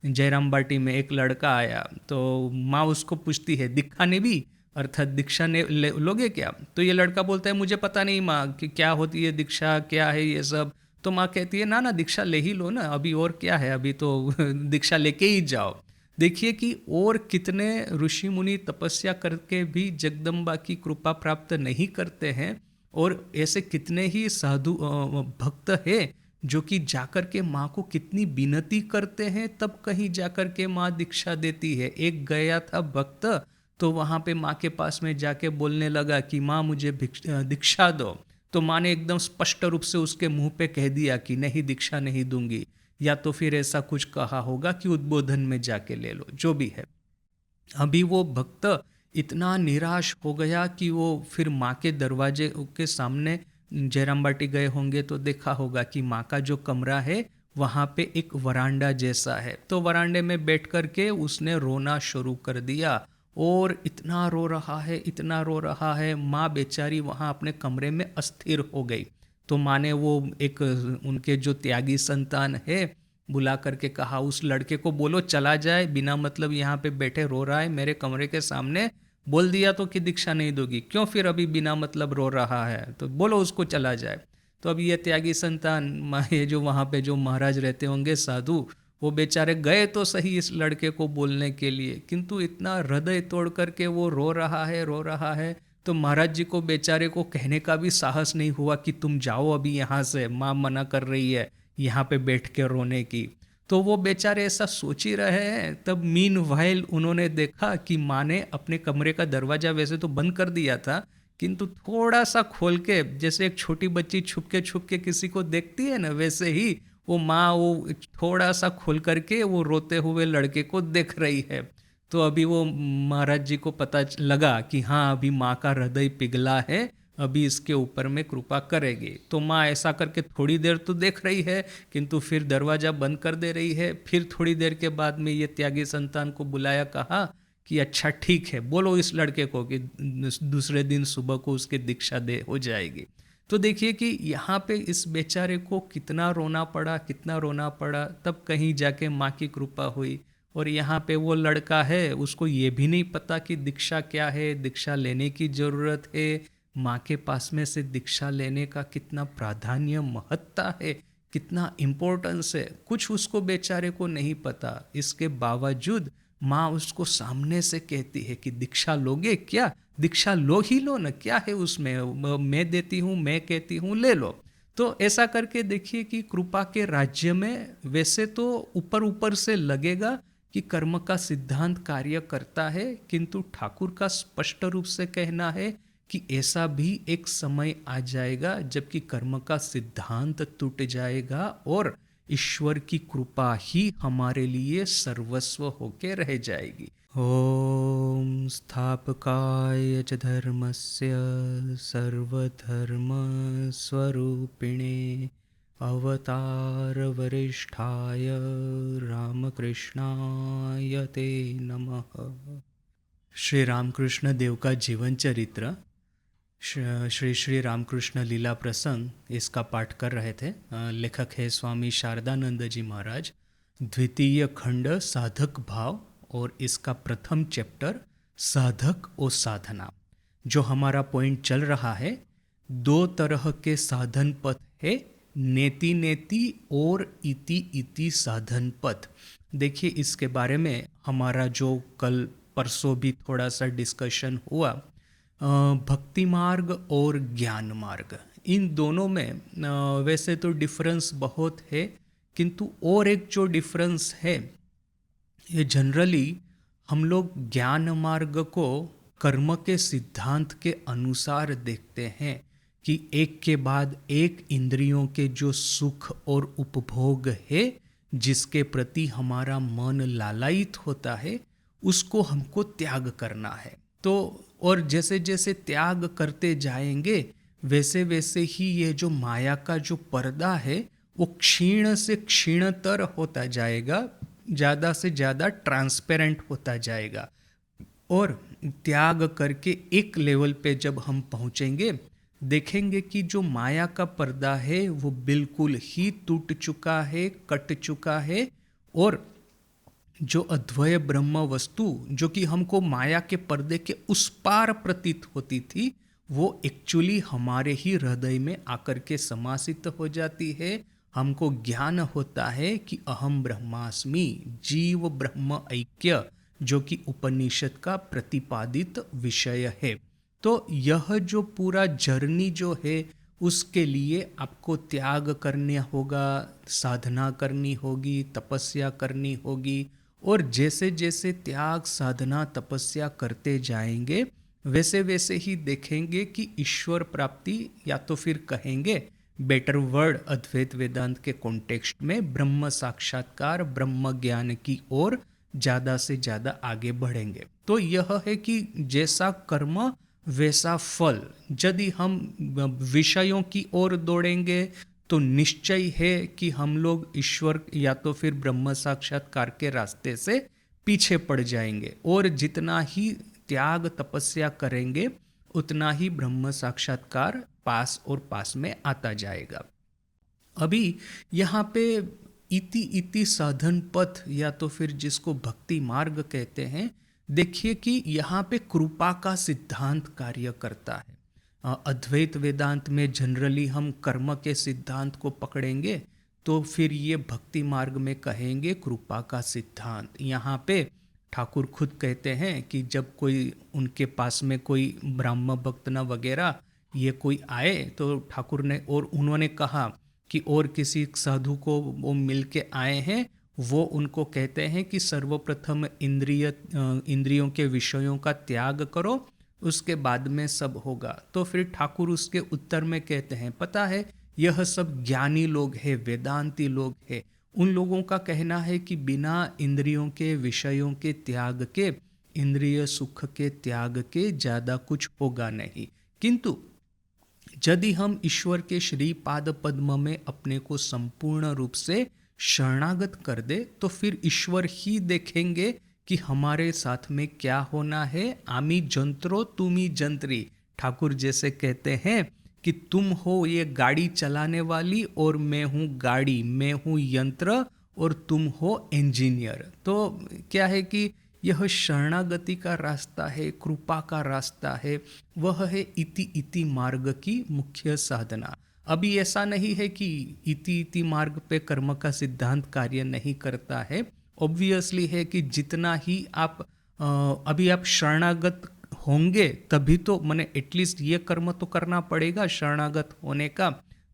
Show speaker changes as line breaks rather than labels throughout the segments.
जयराम बाटी में एक लड़का आया, तो माँ उसको पूछती है दीक्षा ने भी, अर्थात दीक्षा ने लोगे क्या? तो ये लड़का बोलता है मुझे पता नहीं माँ कि क्या होती है दीक्षा, क्या है ये सब। तो माँ कहती है ना ना, दीक्षा ले ही लो ना, अभी और क्या है, अभी तो दीक्षा लेके ही जाओ। देखिए कि और कितने ऋषि मुनि तपस्या करके भी जगदम्बा की कृपा प्राप्त नहीं करते हैं, और ऐसे कितने ही साधु भक्त हैं जो कि जाकर के माँ को कितनी विनती करते हैं, तब कहीं जाकर के माँ दीक्षा देती है। एक गया था भक्त, तो वहाँ पे माँ के पास में जाके बोलने लगा कि माँ मुझे दीक्षा दो। तो माँ ने एकदम स्पष्ट रूप से उसके मुंह पे कह दिया कि नहीं, दीक्षा नहीं दूंगी, या तो फिर ऐसा कुछ कहा होगा कि उद्बोधन में जाके ले लो, जो भी है। अभी वो भक्त इतना निराश हो गया कि वो फिर माँ के दरवाजे के सामने, जयराम बाटी गए होंगे तो देखा होगा कि माँ का जो कमरा है वहाँ पे एक वरांडा जैसा है, तो वरांडे में बैठ कर के उसने रोना शुरू कर दिया। और इतना रो रहा है, इतना रो रहा है, माँ बेचारी वहाँ अपने कमरे में अस्थिर हो गई। तो माँ ने वो एक उनके जो त्यागी संतान है बुला करके कहा, उस लड़के को बोलो चला जाए, बिना मतलब यहाँ पे बैठे रो रहा है मेरे कमरे के सामने, बोल दिया तो कि दीक्षा नहीं दोगी, क्यों फिर अभी बिना मतलब रो रहा है, तो बोलो उसको चला जाए। तो अभी ये त्यागी संतान, ये जो वहाँ पे जो महाराज रहते होंगे साधु, वो बेचारे गए तो सही इस लड़के को बोलने के लिए, किंतु इतना हृदय तोड़ करके वो रो रहा है, रो रहा है। तो महाराज जी को बेचारे को कहने का भी साहस नहीं हुआ कि तुम जाओ अभी यहाँ से, माँ मना कर रही है यहाँ पे बैठ के रोने की। तो वो बेचारे ऐसा सोच ही रहे हैं, तब मीन वाइल उन्होंने देखा कि माँ ने अपने कमरे का दरवाज़ा वैसे तो बंद कर दिया था, किंतु थोड़ा सा खोल के, जैसे एक छोटी बच्ची छुप के किसी को देखती है ना, वैसे ही वो माँ वो थोड़ा सा खोल करके वो रोते हुए लड़के को देख रही है। तो अभी वो महाराज जी को पता लगा कि हाँ अभी माँ का हृदय पिघला है, अभी इसके ऊपर में कृपा करेगी। तो माँ ऐसा करके थोड़ी देर तो देख रही है, किंतु फिर दरवाज़ा बंद कर दे रही है। फिर थोड़ी देर के बाद में ये त्यागी संतान को बुलाया, कहा कि अच्छा ठीक है, बोलो इस लड़के को कि दूसरे दिन सुबह को उसके दीक्षा दे हो जाएगी। तो देखिए कि यहाँ पे इस बेचारे को कितना रोना पड़ा, कितना रोना पड़ा, तब कहीं जाके माँ की कृपा हुई। और यहाँ पे वो लड़का है, उसको ये भी नहीं पता कि दीक्षा क्या है, दीक्षा लेने की ज़रूरत है, माँ के पास में से दीक्षा लेने का कितना प्राधान्य महत्ता है, कितना इम्पोर्टेंस है, कुछ उसको बेचारे को नहीं पता। इसके बावजूद माँ उसको सामने से कहती है कि दीक्षा लोगे क्या, दीक्षा लो ही लो ना, क्या है उसमें, मैं देती हूँ, मैं कहती हूँ ले लो। तो ऐसा करके देखिए कि कृपा के राज्य में वैसे तो ऊपर ऊपर से लगेगा कि कर्म का सिद्धांत कार्य करता है, किंतु ठाकुर का स्पष्ट रूप से कहना है कि ऐसा भी एक समय आ जाएगा जबकि कर्म का सिद्धांत टूट जाएगा और ईश्वर की कृपा ही हमारे लिए सर्वस्व होके रह जाएगी। ओम स्थापकाय च धर्मस्य सर्वधर्म स्वरूपिणे अवतार वरिष्ठाय रामकृष्णाय ते नमः। श्री रामकृष्ण देव का जीवन चरित्र, श्री श्री रामकृष्ण लीला प्रसंग, इसका पाठ कर रहे थे। लेखक है स्वामी शारदानंद जी महाराज। द्वितीय खंड साधक भाव, और इसका प्रथम चैप्टर साधक और साधना। जो हमारा पॉइंट चल रहा है, दो तरह के साधन पथ है, नेति नेति और इति इति साधन पथ। देखिए इसके बारे में हमारा जो कल परसों भी थोड़ा सा डिस्कशन हुआ। भक्ति मार्ग और ज्ञान मार्ग, इन दोनों में वैसे तो डिफरेंस बहुत है, किंतु और एक जो डिफरेंस है, ये जनरली हम लोग ज्ञान मार्ग को कर्म के सिद्धांत के अनुसार देखते हैं कि एक के बाद एक इंद्रियों के जो सुख और उपभोग है, जिसके प्रति हमारा मन लालायित होता है, उसको हमको त्याग करना है। तो और जैसे जैसे त्याग करते जाएंगे, वैसे वैसे ही ये जो माया का जो पर्दा है वो क्षीण से क्षीणतर होता जाएगा, ज़्यादा से ज़्यादा ट्रांसपेरेंट होता जाएगा। और त्याग करके एक लेवल पे जब हम पहुँचेंगे, देखेंगे कि जो माया का पर्दा है वो बिल्कुल ही टूट चुका है, कट चुका है, और जो अद्वय ब्रह्म वस्तु जो कि हमको माया के पर्दे के उस पार प्रतीत होती थी, वो एक्चुअली हमारे ही हृदय में आकर के समासित हो जाती है। हमको ज्ञान होता है कि अहम ब्रह्मास्मि, जीव ब्रह्म ऐक्य, जो कि उपनिषद का प्रतिपादित विषय है। तो यह जो पूरा जर्नी जो है, उसके लिए आपको त्याग करने होगा, साधना करनी होगी, तपस्या करनी होगी। और जैसे जैसे त्याग साधना तपस्या करते जाएंगे, वैसे वैसे ही देखेंगे कि ईश्वर प्राप्ति, या तो फिर कहेंगे बेटर वर्ड अद्वैत वेदांत के कॉन्टेक्स्ट में, ब्रह्म साक्षात्कार, ब्रह्म ज्ञान की ओर ज़्यादा से ज़्यादा आगे बढ़ेंगे। तो यह है कि जैसा कर्म वैसा फल। यदि हम विषयों की ओर दौड़ेंगे तो निश्चय है कि हम लोग ईश्वर या तो फिर ब्रह्म साक्षात्कार के रास्ते से पीछे पड़ जाएंगे, और जितना ही त्याग तपस्या करेंगे उतना ही ब्रह्म साक्षात्कार पास और पास में आता जाएगा। अभी यहाँ पे इति इति साधन पथ, या तो फिर जिसको भक्ति मार्ग कहते हैं, देखिए कि यहाँ पे कृपा का सिद्धांत कार्य करता है। अद्वैत वेदांत में जनरली हम कर्म के सिद्धांत को पकड़ेंगे, तो फिर ये भक्ति मार्ग में कहेंगे कृपा का सिद्धांत। यहाँ पे ठाकुर खुद कहते हैं कि जब कोई उनके पास में कोई ब्राह्म भक्त न वगैरह ये कोई आए, तो ठाकुर ने और उन्होंने कहा कि और किसी साधु को वो मिल के आए हैं, वो उनको कहते हैं कि सर्वप्रथम इंद्रियों के विषयों का त्याग करो, उसके बाद में सब होगा। तो फिर ठाकुर उसके उत्तर में कहते हैं, पता है यह सब ज्ञानी लोग हैं, वेदांती लोग हैं, उन लोगों का कहना है कि बिना इंद्रियों के विषयों के त्याग के, इंद्रिय सुख के त्याग के ज़्यादा कुछ होगा नहीं। किंतु यदि हम ईश्वर के श्री पाद पद्म में अपने को संपूर्ण रूप से शरणागत कर दे, तो फिर ईश्वर ही देखेंगे कि हमारे साथ में क्या होना है। आमी जंत्रो तुमी जंत्री, ठाकुर जैसे कहते हैं कि तुम हो ये गाड़ी चलाने वाली और मैं हूँ गाड़ी, मैं हूँ यंत्र और तुम हो इंजीनियर। तो क्या है कि यह शरणागति का रास्ता है, कृपा का रास्ता है, वह है इति इति मार्ग की मुख्य साधना। अभी ऐसा नहीं है कि इति इति मार्ग पे कर्म का सिद्धांत कार्य नहीं करता है। ऑब्वियसली है कि जितना ही आप अभी आप शरणागत होंगे, तभी तो मैंने एटलीस्ट ये कर्म तो करना पड़ेगा शरणागत होने का,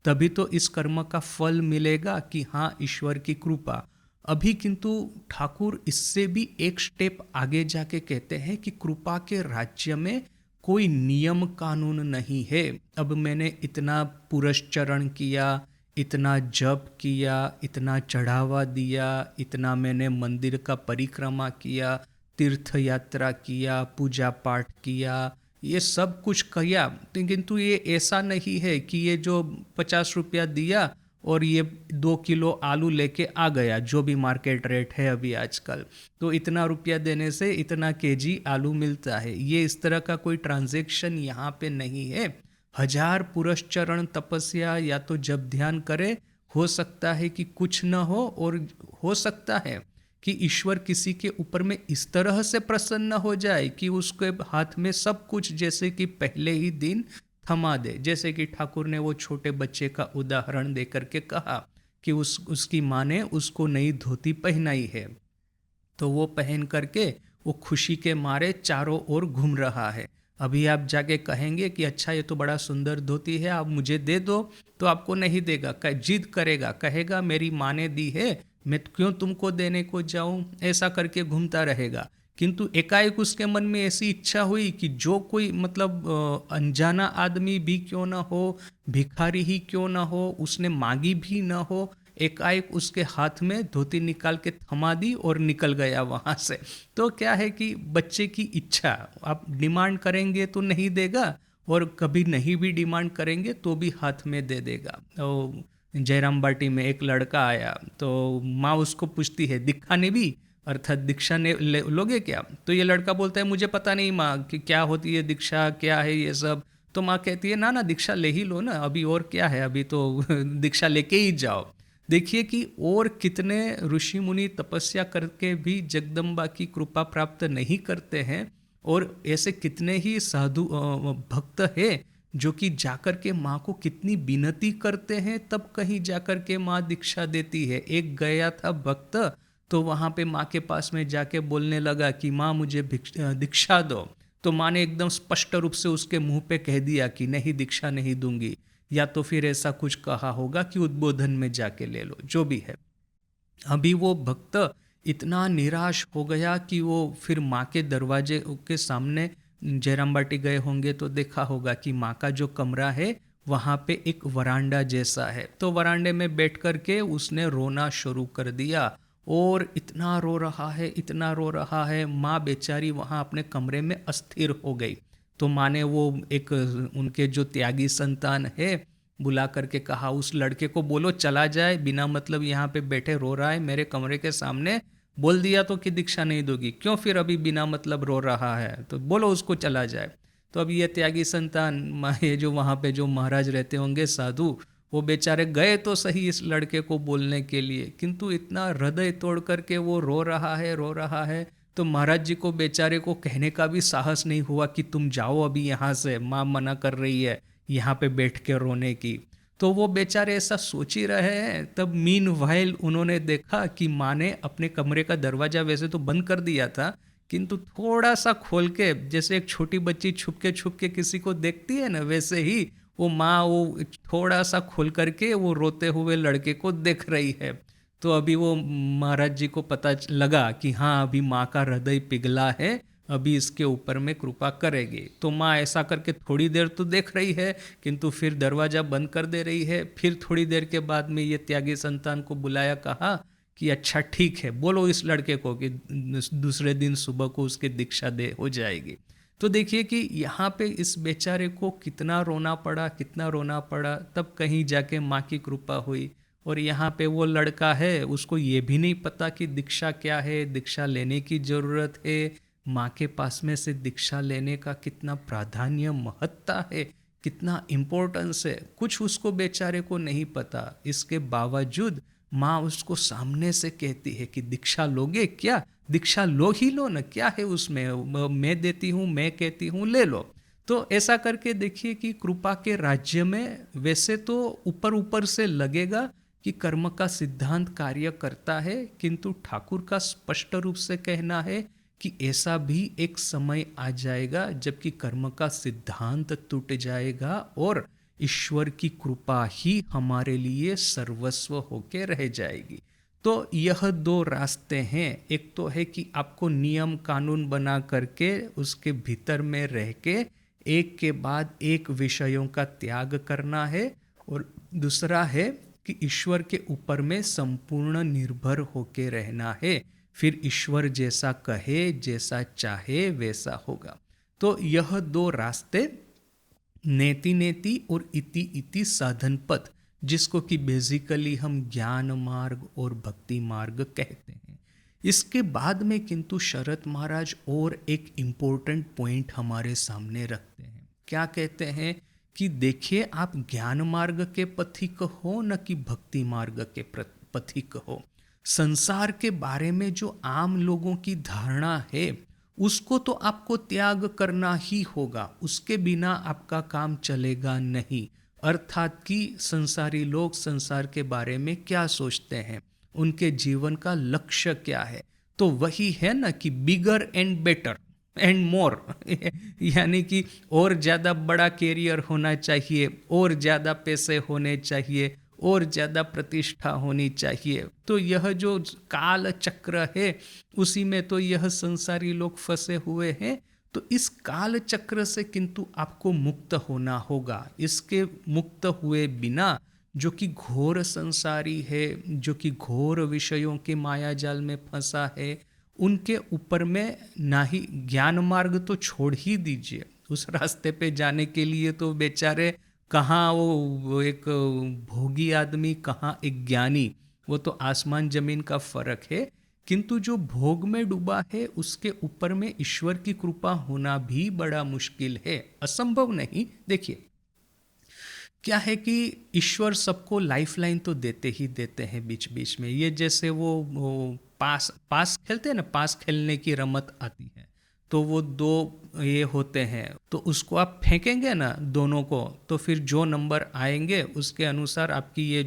तभी तो इस कर्म का फल मिलेगा कि हाँ ईश्वर की कृपा। अभी किंतु ठाकुर इससे भी एक स्टेप आगे जाके कहते हैं कि कृपा के राज्य में कोई नियम कानून नहीं है। अब मैंने इतना पुरस्चरण किया, इतना जप किया, इतना चढ़ावा दिया, इतना मैंने मंदिर का परिक्रमा किया, तीर्थ यात्रा किया, पूजा पाठ किया, ये सब कुछ किया, किंतु ये ऐसा नहीं है कि ये जो 50 रुपया दिया और ये 2 किलो आलू लेके आ गया, जो भी मार्केट रेट है अभी आजकल, तो इतना रुपया देने से इतना केजी आलू मिलता है। ये इस तरह का कोई ट्रांजैक्शन यहाँ पे नहीं है। 1000 पुरस्चरण तपस्या या तो जब ध्यान करे, हो सकता है कि कुछ न हो, और हो सकता है कि ईश्वर किसी के ऊपर में इस तरह से प्रसन्न हो जाए कि उसके हाथ में सब कुछ जैसे कि पहले ही दिन थमा दे। जैसे कि ठाकुर ने वो छोटे बच्चे का उदाहरण दे करके कहा कि उसकी माँ ने उसको नई धोती पहनाई है, तो वो पहन करके वो खुशी के मारे चारों ओर घूम रहा है। अभी आप जाके कहेंगे कि अच्छा ये तो बड़ा सुंदर धोती है, आप मुझे दे दो, तो आपको नहीं देगा, जिद करेगा, कहेगा मेरी माँ ने दी है, मैं क्यों तुमको देने को जाऊं, ऐसा करके घूमता रहेगा। किंतु एकाएक उसके मन में ऐसी इच्छा हुई कि जो कोई मतलब अनजाना आदमी भी क्यों ना हो, भिखारी ही क्यों ना हो, उसने मांगी भी ना हो, एकाएक उसके हाथ में धोती निकाल के थमा दी और निकल गया वहाँ से। तो क्या है कि बच्चे की इच्छा, आप डिमांड करेंगे तो नहीं देगा, और कभी नहीं भी डिमांड करेंगे तो भी हाथ में दे देगा। तो जयराम बाटी में एक लड़का आया, तो माँ उसको पूछती है दिखाने भी, अर्थात दीक्षा ने लोगे क्या? तो ये लड़का बोलता है मुझे पता नहीं माँ कि क्या होती है दीक्षा, क्या है ये सब। तो माँ कहती है ना ना दीक्षा ले ही लो ना, अभी और क्या है, अभी तो दीक्षा लेके ही जाओ। देखिए कि और कितने ऋषि मुनि तपस्या करके भी जगदम्बा की कृपा प्राप्त नहीं करते हैं, और ऐसे कितने ही साधु भक्त हैं जो कि जाकर के माँ को कितनी विनती करते हैं, तब कहीं जाकर के माँ दीक्षा देती है। एक गया था भक्त, तो वहाँ पे माँ के पास में जाके बोलने लगा कि माँ मुझे दीक्षा दो। तो माँ ने एकदम स्पष्ट रूप से उसके मुंह पे कह दिया कि नहीं, दीक्षा नहीं दूंगी। या तो फिर ऐसा कुछ कहा होगा कि उद्बोधन में जाके ले लो, जो भी है। अभी वो भक्त इतना निराश हो गया कि वो फिर माँ के दरवाजे के सामने जयराम बाटी गए होंगे, तो देखा होगा कि माँ का जो कमरा है वहाँ पे एक वरांडा जैसा है, तो वरांडे में बैठ कर के उसने रोना शुरू कर दिया। और इतना रो रहा है, इतना रो रहा है, माँ बेचारी वहाँ अपने कमरे में अस्थिर हो गई। तो माँ ने वो एक उनके जो त्यागी संतान है बुला करके कहा, उस लड़के को बोलो चला जाए, बिना मतलब यहाँ पे बैठे रो रहा है मेरे कमरे के सामने, बोल दिया तो कि दीक्षा नहीं दोगी, क्यों फिर अभी बिना मतलब रो रहा है, तो बोलो उसको चला जाए। तो अब ये त्यागी संतान, ये जो वहाँ पे जो महाराज रहते होंगे साधु, वो बेचारे गए तो सही इस लड़के को बोलने के लिए, किंतु इतना हृदय तोड़ करके वो रो रहा है, रो रहा है। तो महाराज जी को बेचारे को कहने का भी साहस नहीं हुआ कि तुम जाओ अभी यहाँ से, माँ मना कर रही है यहाँ पे बैठ के रोने की। तो वो बेचारे ऐसा सोच ही रहे हैं, तब मीन वाइल उन्होंने देखा कि माँ ने अपने कमरे का दरवाजा वैसे तो बंद कर दिया था, किंतु थोड़ा सा खोल के, जैसे एक छोटी बच्ची छुप के किसी को देखती है ना, वैसे ही वो माँ वो थोड़ा सा खोल करके वो रोते हुए लड़के को देख रही है। तो अभी वो महाराज जी को पता लगा कि हाँ, अभी माँ का हृदय पिघला है, अभी इसके ऊपर में कृपा करेगी। तो माँ ऐसा करके थोड़ी देर तो देख रही है, किंतु फिर दरवाज़ा बंद कर दे रही है। फिर थोड़ी देर के बाद में ये त्यागी संतान को बुलाया, कहा कि अच्छा ठीक है, बोलो इस लड़के को कि दूसरे दिन सुबह को उसकी दीक्षा दे हो जाएगी। तो देखिए कि यहाँ पे इस बेचारे को कितना रोना पड़ा, कितना रोना पड़ा, तब कहीं जाके माँ की कृपा हुई। और यहाँ पे वो लड़का है, उसको ये भी नहीं पता कि दीक्षा क्या है, दीक्षा लेने की ज़रूरत है, माँ के पास में से दीक्षा लेने का कितना प्राधान्य महत्ता है, कितना इम्पोर्टेंस है, कुछ उसको बेचारे को नहीं पता। इसके बावजूद माँ उसको सामने से कहती है कि दीक्षा लोगे क्या, दीक्षा लो ही लो ना, क्या है उसमें, मैं देती हूँ, मैं कहती हूँ ले लो। तो ऐसा करके देखिए कि कृपा के राज्य में वैसे तो ऊपर ऊपर से लगेगा कि कर्म का सिद्धांत कार्य करता है, किंतु ठाकुर का स्पष्ट रूप से कहना है कि ऐसा भी एक समय आ जाएगा जबकि कर्म का सिद्धांत टूट जाएगा और ईश्वर की कृपा ही हमारे लिए सर्वस्व होके रह जाएगी। तो यह दो रास्ते हैं, एक तो है कि आपको नियम कानून बना करके उसके भीतर में रह के एक के बाद एक विषयों का त्याग करना है, और दूसरा है कि ईश्वर के ऊपर में संपूर्ण निर्भर होके रहना है, फिर ईश्वर जैसा कहे, जैसा चाहे वैसा होगा। तो यह दो रास्ते, नेति नेति और इति इति साधन पथ, जिसको कि बेसिकली हम ज्ञान मार्ग और भक्ति मार्ग कहते हैं। इसके बाद में किंतु शरत महाराज और एक इम्पोर्टेंट पॉइंट हमारे सामने रखते हैं। क्या कहते हैं कि देखिए, आप ज्ञान मार्ग के पथिक हो न कि भक्ति मार्ग के पथिक हो। संसार के बारे में जो आम लोगों की धारणा है उसको तो आपको त्याग करना ही होगा, उसके बिना आपका काम चलेगा नहीं। अर्थात कि संसारी लोग संसार के बारे में क्या सोचते हैं, उनके जीवन का लक्ष्य क्या है, तो वही है ना कि bigger and better and more यानी कि और ज़्यादा बड़ा कैरियर होना चाहिए, और ज़्यादा पैसे होने चाहिए, और ज़्यादा प्रतिष्ठा होनी चाहिए। तो यह जो काल चक्र है उसी में तो यह संसारी लोग फंसे हुए हैं। तो इस काल चक्र से किंतु आपको मुक्त होना होगा। इसके मुक्त हुए बिना जो कि घोर संसारी है, जो कि घोर विषयों के माया जाल में फंसा है, उनके ऊपर में ना ही ज्ञान मार्ग तो छोड़ ही दीजिए, उस रास्ते पे जाने के लिए तो बेचारे कहाँ वो एक भोगी आदमी, कहाँ एक ज्ञानी, वो तो आसमान जमीन का फर्क है। किंतु जो भोग में डूबा है उसके ऊपर में ईश्वर की कृपा होना भी बड़ा मुश्किल है, असंभव नहीं। देखिए, क्या है कि ईश्वर सबको लाइफलाइन तो देते ही देते हैं बीच बीच में। ये जैसे वो पास पास खेलते हैं ना, पास खेलने की रमत आती है, तो वो दो ये होते हैं, तो उसको आप फेंकेंगे ना दोनों को, तो फिर जो नंबर आएंगे उसके अनुसार आपकी ये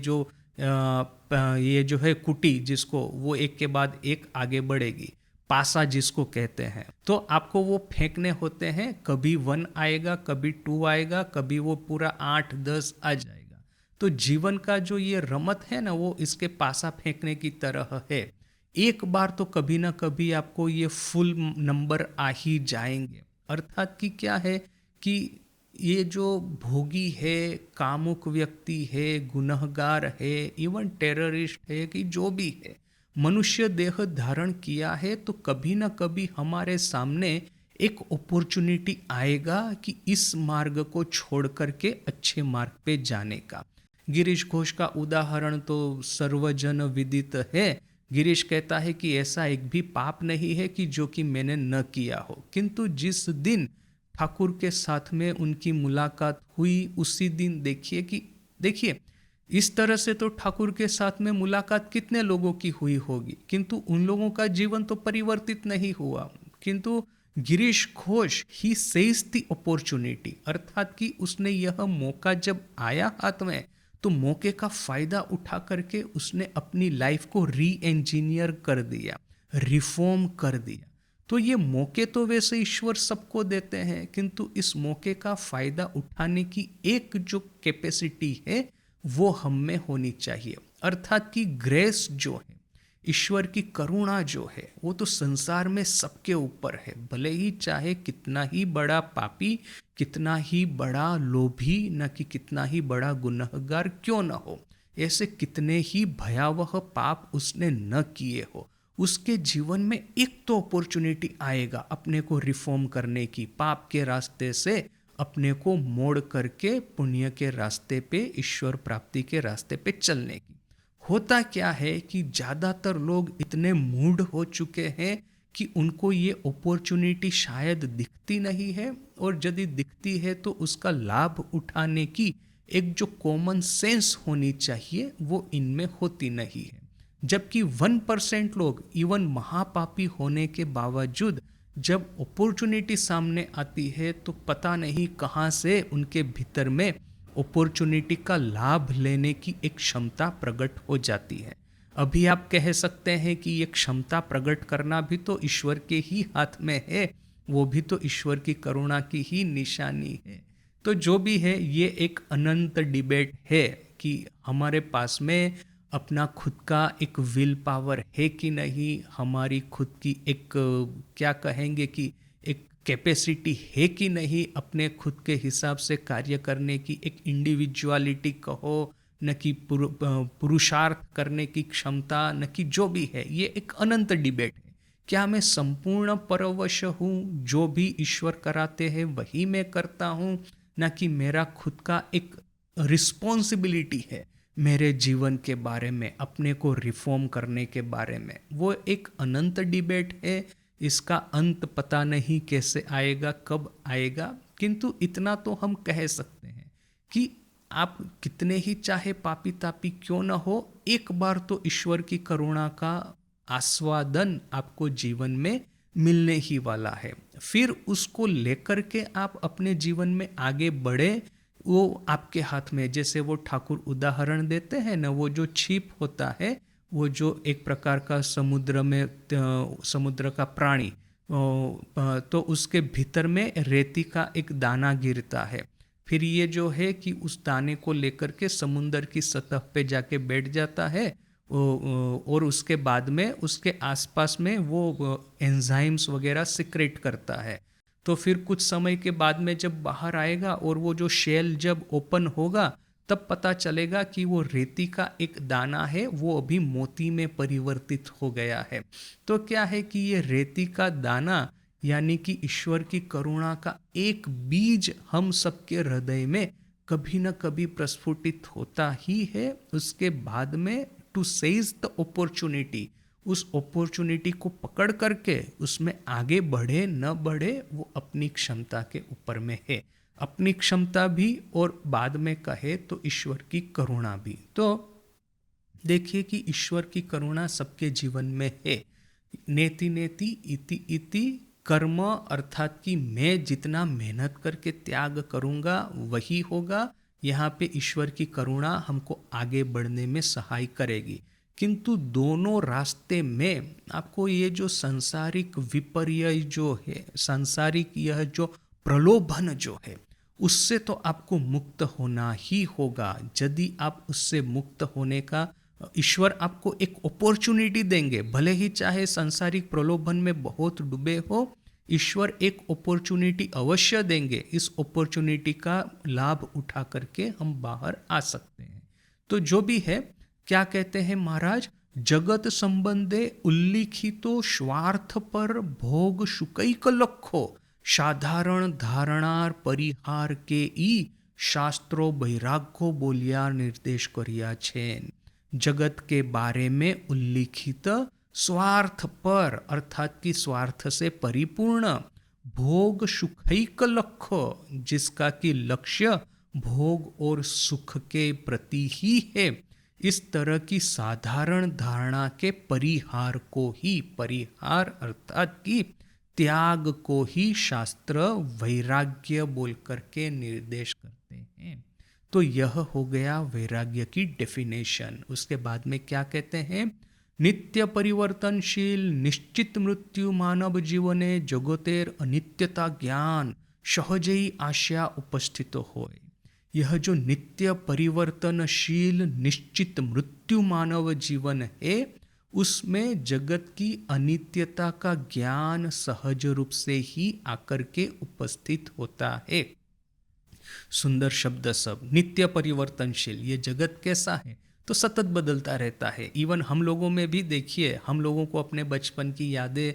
जो है कुटी, जिसको वो एक के बाद एक आगे बढ़ेगी, पासा जिसको कहते हैं। तो आपको वो फेंकने होते हैं, कभी 1 आएगा, कभी 2 आएगा, कभी वो पूरा 8 10 आ जाएगा। तो जीवन का जो ये रमत है ना, वो इसके पासा फेंकने की तरह है। एक बार तो कभी ना कभी आपको ये फुल नंबर आ ही जाएंगे। अर्थात कि क्या है कि ये जो भोगी है, कामुक व्यक्ति है, गुनहगार है, इवन टेररिस्ट है, कि जो भी है, मनुष्य देह धारण किया है, तो कभी ना कभी हमारे सामने एक अपॉर्चुनिटी आएगा कि इस मार्ग को छोड़ करके अच्छे मार्ग पे जाने का। गिरीश घोष का उदाहरण तो सर्वजन विदित है। गिरीश कहता है कि ऐसा एक भी पाप नहीं है कि जो कि मैंने न किया हो, किंतु जिस दिन ठाकुर के साथ में उनकी मुलाकात हुई, उसी दिन देखिए इस तरह से तो ठाकुर के साथ में मुलाकात कितने लोगों की हुई होगी, किंतु उन लोगों का जीवन तो परिवर्तित नहीं हुआ। किंतु Girish Ghosh he says the opportunity, अर्थात कि उसने यह मौका जब आया हाथ में, तो मौके का फायदा उठा करके उसने अपनी लाइफ को री इंजीनियर कर दिया, रिफॉर्म कर दिया। तो ये मौके तो वैसे ईश्वर सबको देते हैं, किंतु इस मौके का फायदा उठाने की एक जो कैपेसिटी है वो हम में होनी चाहिए। अर्थात कि ग्रेस जो है, ईश्वर की करुणा जो है, वो तो संसार में सबके ऊपर है, भले ही चाहे कितना ही बड़ा पापी, कितना ही बड़ा लोभी, न कि कितना ही बड़ा गुनहगार क्यों न हो, ऐसे कितने ही भयावह पाप उसने न किए हो, उसके जीवन में एक तो अपॉर्चुनिटी आएगा अपने को रिफॉर्म करने की, पाप के रास्ते से अपने को मोड़ करके पुण्य के रास्ते पे, ईश्वर प्राप्ति के रास्ते पे चलने की। होता क्या है कि ज़्यादातर लोग इतने मूड हो चुके हैं कि उनको ये अपॉर्चुनिटी शायद दिखती नहीं है, और यदि दिखती है तो उसका लाभ उठाने की एक जो कॉमन सेंस होनी चाहिए वो इनमें होती नहीं है। जबकि 1% लोग इवन महापापी होने के बावजूद जब अपॉर्चुनिटी सामने आती है तो पता नहीं कहाँ से उनके भीतर में अपॉर्चुनिटी का लाभ लेने की एक क्षमता प्रकट हो जाती है। अभी आप कह सकते हैं कि ये क्षमता प्रकट करना भी तो ईश्वर के ही हाथ में है, वो भी तो ईश्वर की करुणा की ही निशानी है। तो जो भी है, ये एक अनंत डिबेट है कि हमारे पास में अपना खुद का एक विल पावर है कि नहीं, हमारी खुद की एक क्या कहेंगे कि एक कैपेसिटी है कि नहीं, अपने खुद के हिसाब से कार्य करने की एक इंडिविजुअलिटी कहो, न कि पुरुषार्थ करने की क्षमता, न कि जो भी है, ये एक अनंत डिबेट है। क्या मैं संपूर्ण परवश हूँ, जो भी ईश्वर कराते हैं वही मैं करता हूँ, न कि मेरा खुद का एक रिस्पॉन्सिबिलिटी है मेरे जीवन के बारे में, अपने को रिफॉर्म करने के बारे में। वो एक अनंत डिबेट है, इसका अंत पता नहीं कैसे आएगा, कब आएगा। किंतु इतना तो हम कह सकते हैं कि आप कितने ही चाहे पापी तापी क्यों न हो, एक बार तो ईश्वर की करुणा का आस्वादन आपको जीवन में मिलने ही वाला है। फिर उसको लेकर के आप अपने जीवन में आगे बढ़े, वो आपके हाथ में। जैसे वो ठाकुर उदाहरण देते हैं ना, वो जो छिप होता है, वो जो एक प्रकार का समुद्र में समुद्र का प्राणी, तो उसके भीतर में रेती का एक दाना गिरता है, फिर ये जो है कि उस दाने को लेकर के समुद्र की सतह पे जाके बैठ जाता है, और उसके बाद में उसके आसपास में वो एंजाइम्स वगैरह सिक्रेट करता है। तो फिर कुछ समय के बाद में जब बाहर आएगा और वो जो शेल जब ओपन होगा, तब पता चलेगा कि वो रेती का एक दाना है, वो अभी मोती में परिवर्तित हो गया है। तो क्या है कि ये रेती का दाना यानी कि ईश्वर की करुणा का एक बीज हम सबके हृदय में कभी न कभी प्रस्फुटित होता ही है। उसके बाद में टू सेज द अपॉर्चुनिटी, उस अपॉर्चुनिटी को पकड़ करके उसमें आगे बढ़े न बढ़े वो अपनी क्षमता के ऊपर में है। अपनी क्षमता भी और बाद में कहे तो ईश्वर की करुणा भी। तो देखिए कि ईश्वर की करुणा सबके जीवन में है। नेति नेति इति इति कर्म, अर्थात कि मैं जितना मेहनत करके त्याग करूँगा वही होगा। यहाँ पे ईश्वर की करुणा हमको आगे बढ़ने में सहाय करेगी। किंतु दोनों रास्ते में आपको ये जो सांसारिक विपर्य जो है, सांसारिक यह जो प्रलोभन जो है, उससे तो आपको मुक्त होना ही होगा। यदि आप उससे मुक्त होने का, ईश्वर आपको एक अपॉर्चुनिटी देंगे, भले ही चाहे सांसारिक प्रलोभन में बहुत डूबे हो, ईश्वर एक अपॉर्चुनिटी अवश्य देंगे। इस अपॉर्चुनिटी का लाभ उठा करके हम बाहर आ सकते हैं। तो जो भी है, क्या कहते हैं महाराज, जगत संबंधे उल्लिखितो स्वार्थ पर भोग शुकैक लखो साधारण धारणार परिहार के ई शास्त्रो वैराग्यो बोलिया निर्देश करिया छेन। जगत के बारे में उल्लिखित स्वार्थ पर, अर्थात कि स्वार्थ से परिपूर्ण, भोग सुखैक लक्ष्य, जिसका कि लक्ष्य भोग और सुख के प्रति ही है, इस तरह की साधारण धारणा के परिहार को ही, परिहार अर्थात कि त्याग को ही शास्त्र वैराग्य बोल करके निर्देश करते हैं। तो यह हो गया वैराग्य की डेफिनेशन। उसके बाद में क्या कहते हैं, नित्य परिवर्तनशील निश्चित मृत्यु मानव जीवने जगतेर अनित्यता ज्ञान सहजई आशा उपस्थित होय। यह जो नित्य परिवर्तनशील निश्चित मृत्यु मानव जीवन है, उसमें जगत की अनित्यता का ज्ञान सहज रूप से ही आकर के उपस्थित होता है। सुंदर शब्द सब, नित्य परिवर्तनशील। ये जगत कैसा है, तो सतत बदलता रहता है। इवन हम लोगों में भी देखिए, हम लोगों को अपने बचपन की यादें,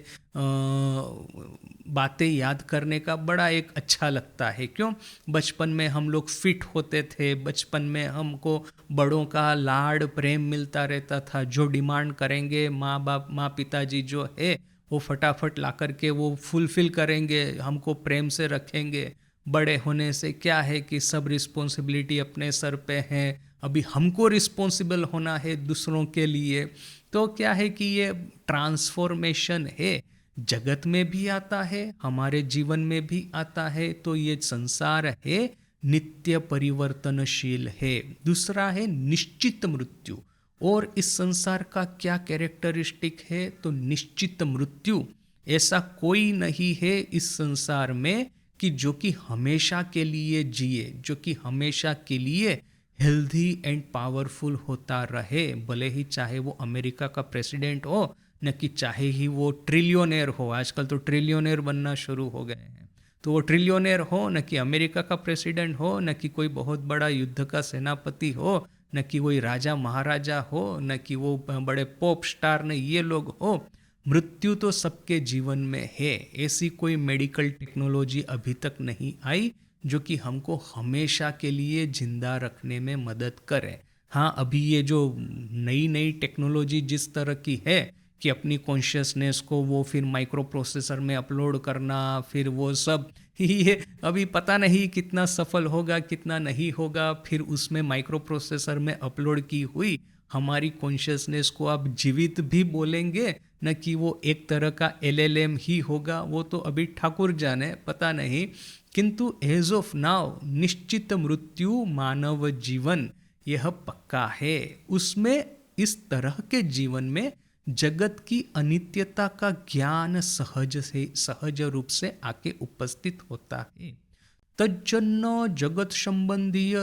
बातें याद करने का बड़ा एक अच्छा लगता है। क्यों? बचपन में हम लोग फिट होते थे, बचपन में हमको बड़ों का लाड प्रेम मिलता रहता था। जो डिमांड करेंगे माँ बाप, माँ पिताजी जो है, वो फटाफट ला करके वो फुलफिल करेंगे, हमको प्रेम से रखेंगे। बड़े होने से क्या है कि सब रिस्पॉन्सिबिलिटी अपने सर पे है, अभी हमको रिस्पॉन्सिबल होना है दूसरों के लिए। तो क्या है कि ये ट्रांसफॉर्मेशन है, जगत में भी आता है, हमारे जीवन में भी आता है। तो ये संसार है नित्य परिवर्तनशील है। दूसरा है निश्चित मृत्यु। और इस संसार का क्या कैरेक्टरिस्टिक है, तो निश्चित मृत्यु। ऐसा कोई नहीं है इस संसार में कि जो कि हमेशा के लिए जिए, जो कि हमेशा के लिए हेल्दी एंड पावरफुल होता रहे, भले ही चाहे वो अमेरिका का प्रेसिडेंट हो, न कि चाहे ही वो ट्रिलियोनेर हो। आजकल तो ट्रिलियोनेर बनना शुरू हो गए हैं। तो वो ट्रिलियोनेर हो, न कि अमेरिका का प्रेसिडेंट हो, न कि कोई बहुत बड़ा युद्ध का सेनापति हो, न कि कोई राजा महाराजा हो, न कि वो बड़े पॉप स्टार, न ये लोग हो, मृत्यु तो सबके जीवन में है। ऐसी कोई मेडिकल टेक्नोलॉजी अभी तक नहीं आई जो कि हमको हमेशा के लिए जिंदा रखने में मदद करे। हाँ, अभी ये जो नई नई टेक्नोलॉजी जिस तरह की है कि अपनी कॉन्शियसनेस को वो फिर माइक्रो प्रोसेसर में अपलोड करना, फिर वो सब, ये अभी पता नहीं कितना सफल होगा कितना नहीं होगा। फिर उसमें माइक्रो प्रोसेसर में अपलोड की हुई हमारी कॉन्शियसनेस को आप जीवित भी बोलेंगे, न कि वो एक तरह का LLM ही होगा, वो तो अभी ठाकुर जाने, पता नहीं। किंतु एज ऑफ नाउ निश्चित मृत्यु मानव जीवन यह पक्का है। उसमें इस तरह के जीवन में जगत की अनित्यता का ज्ञान सहज रूप से आके उपस्थित होता है। तज्जन्य जगत संबंधीय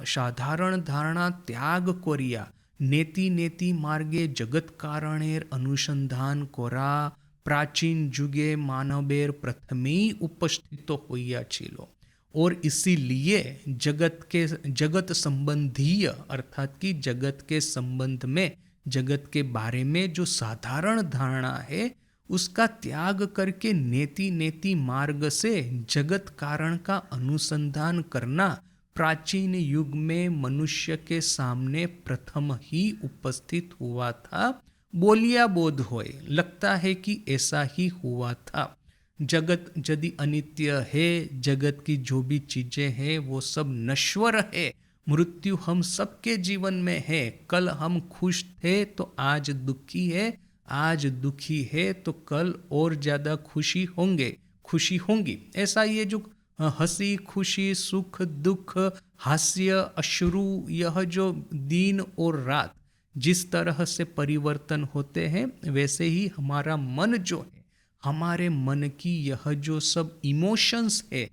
साधारण धारणा त्याग करिया नेति नेति मार्गे जगत कारणेर अनुसंधान करा प्राचीन जुगे मानवेर प्रथमेई उपस्थित होइया छिलो। और इसीलिए जगत संबंधीय, अर्थात कि जगत के संबंध में, जगत के बारे में जो साधारण धारणा है उसका त्याग करके नेति नेति मार्ग से जगत कारण का अनुसंधान करना प्राचीन युग में मनुष्य के सामने प्रथम ही उपस्थित हुआ था। बोलिया बोध होए, लगता है कि ऐसा ही हुआ था। जगत यदि अनित्य है, जगत की जो भी चीजें हैं वो सब नश्वर है। मृत्यु हम सबके जीवन में है। कल हम खुश थे तो आज दुखी है, आज दुखी है तो कल और ज्यादा खुशी होंगी। ऐसा ये जो हंसी खुशी सुख दुख हास्य अश्रु, यह जो दिन और रात जिस तरह से परिवर्तन होते हैं, वैसे ही हमारा मन जो है, हमारे मन की यह जो सब इमोशंस है,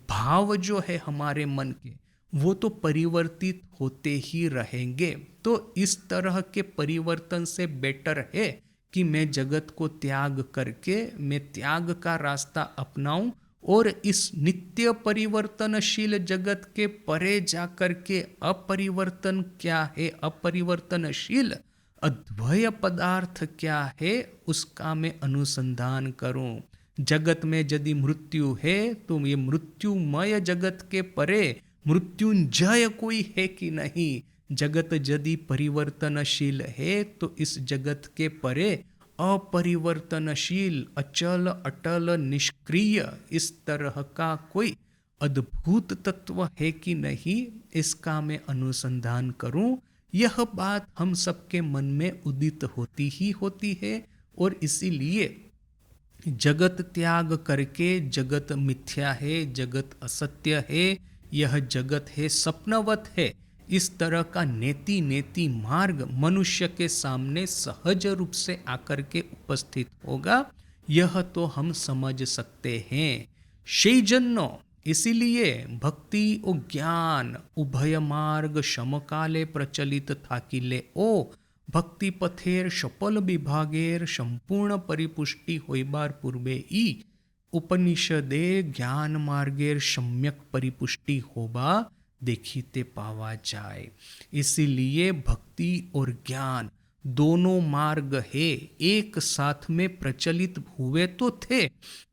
भाव जो है हमारे मन के, वो तो परिवर्तित होते ही रहेंगे। तो इस तरह के परिवर्तन से बेटर है कि मैं जगत को त्याग करके मैं त्याग का रास्ता अपनाऊं और इस नित्य परिवर्तनशील जगत के परे जाकर के अपरिवर्तन क्या है, अपरिवर्तनशील अद्वय पदार्थ क्या है, उसका मैं अनुसंधान करूं। जगत में यदि मृत्यु है तो ये मृत्युमय जगत के परे मृत्युंजय कोई है कि नहीं। जगत यदि परिवर्तनशील है तो इस जगत के परे अपरिवर्तनशील अचल अटल निष्क्रिय इस तरह का कोई अद्भुत तत्व है कि नहीं, इसका मैं अनुसंधान करूं। यह बात हम सबके मन में उदित होती ही होती है। और इसीलिए जगत त्याग करके जगत मिथ्या है, जगत असत्य है, यह जगत है सपनवत है, इस तरह का नेति नेति मार्ग मनुष्य के सामने सहज रूप से आकर के उपस्थित होगा, यह तो हम समझ सकते हैं। शेजन्नो इसीलिए भक्ति और ज्ञान उभय मार्ग समकाले प्रचलित थाकिले ओ भक्ति पथेर सफल विभागेर संपूर्ण परिपुष्टि होइबार पूर्वे ई उपनिषदे ज्ञान मार्गेर सम्यक परिपुष्टि होबा देखीते पावा जाए। इसीलिए भक्ति और ज्ञान दोनों मार्ग है, एक साथ में प्रचलित हुए तो थे,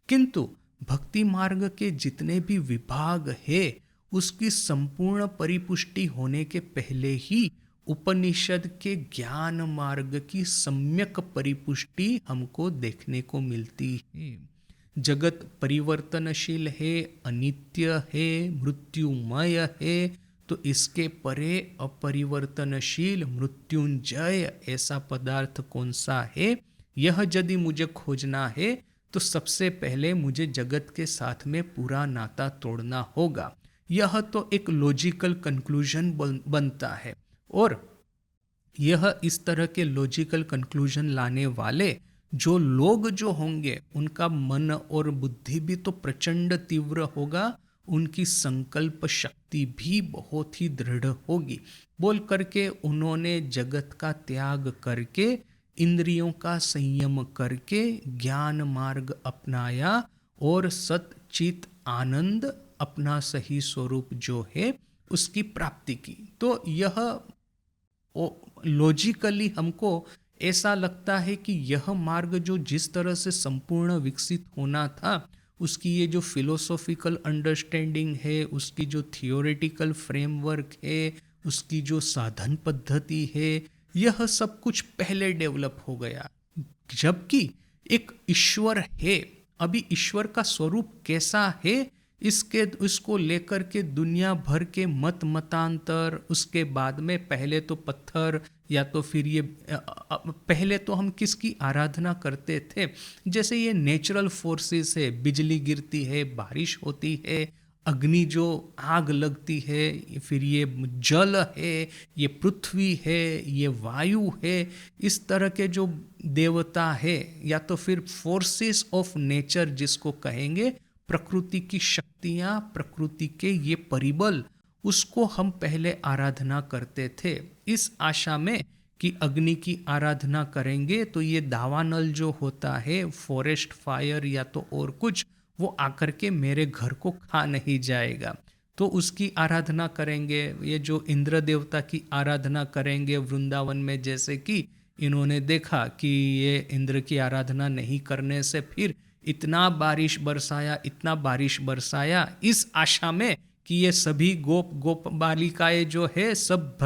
किंतु भक्ति मार्ग के जितने भी विभाग है उसकी संपूर्ण परिपुष्टि होने के पहले ही उपनिषद के ज्ञान मार्ग की सम्यक परिपुष्टि हमको देखने को मिलती है। जगत परिवर्तनशील है, अनित्य है, मृत्युमय है, तो इसके परे अपरिवर्तनशील मृत्युंजय ऐसा पदार्थ कौन सा है, यह यदि मुझे खोजना है तो सबसे पहले मुझे जगत के साथ में पूरा नाता तोड़ना होगा। यह तो एक लॉजिकल कंक्लूजन बनता है। और यह इस तरह के लॉजिकल कंक्लूजन लाने वाले जो लोग जो होंगे उनका मन और बुद्धि भी तो प्रचंड तीव्र होगा, उनकी संकल्प शक्ति भी बहुत ही दृढ़ होगी। बोल करके उन्होंने जगत का त्याग करके इंद्रियों का संयम करके ज्ञान मार्ग अपनाया और सच्चित आनंद अपना सही स्वरूप जो है उसकी प्राप्ति की। तो यह लॉजिकली हमको ऐसा लगता है कि यह मार्ग जो जिस तरह से संपूर्ण विकसित होना था, उसकी ये जो फिलोसॉफिकल अंडरस्टैंडिंग है, उसकी जो थियोरेटिकल फ्रेमवर्क है, उसकी जो साधन पद्धति है, यह सब कुछ पहले डेवलप हो गया। जबकि एक ईश्वर है, अभी ईश्वर का स्वरूप कैसा है इसको लेकर के दुनिया भर के मतांतर, उसके बाद में पहले तो पत्थर या तो फिर ये पहले तो हम किसकी आराधना करते थे, जैसे ये नेचुरल फोर्सेस है, बिजली गिरती है, बारिश होती है, अग्नि जो आग लगती है, फिर ये जल है, ये पृथ्वी है, ये वायु है, इस तरह के जो देवता है या तो फिर फोर्सेस ऑफ नेचर जिसको कहेंगे, प्रकृति की शक्तियाँ, प्रकृति के ये परिबल, उसको हम पहले आराधना करते थे इस आशा में कि अग्नि की आराधना करेंगे तो ये दावानल जो होता है, फॉरेस्ट फायर या तो और कुछ, वो आकर के मेरे घर को खा नहीं जाएगा, तो उसकी आराधना करेंगे। ये जो इंद्र देवता की आराधना करेंगे वृंदावन में, जैसे कि इन्होंने देखा कि ये इंद्र की आराधना नहीं करने से फिर इतना बारिश बरसाया, इस आशा में कि ये सभी गोप बालिकाएं जो है सब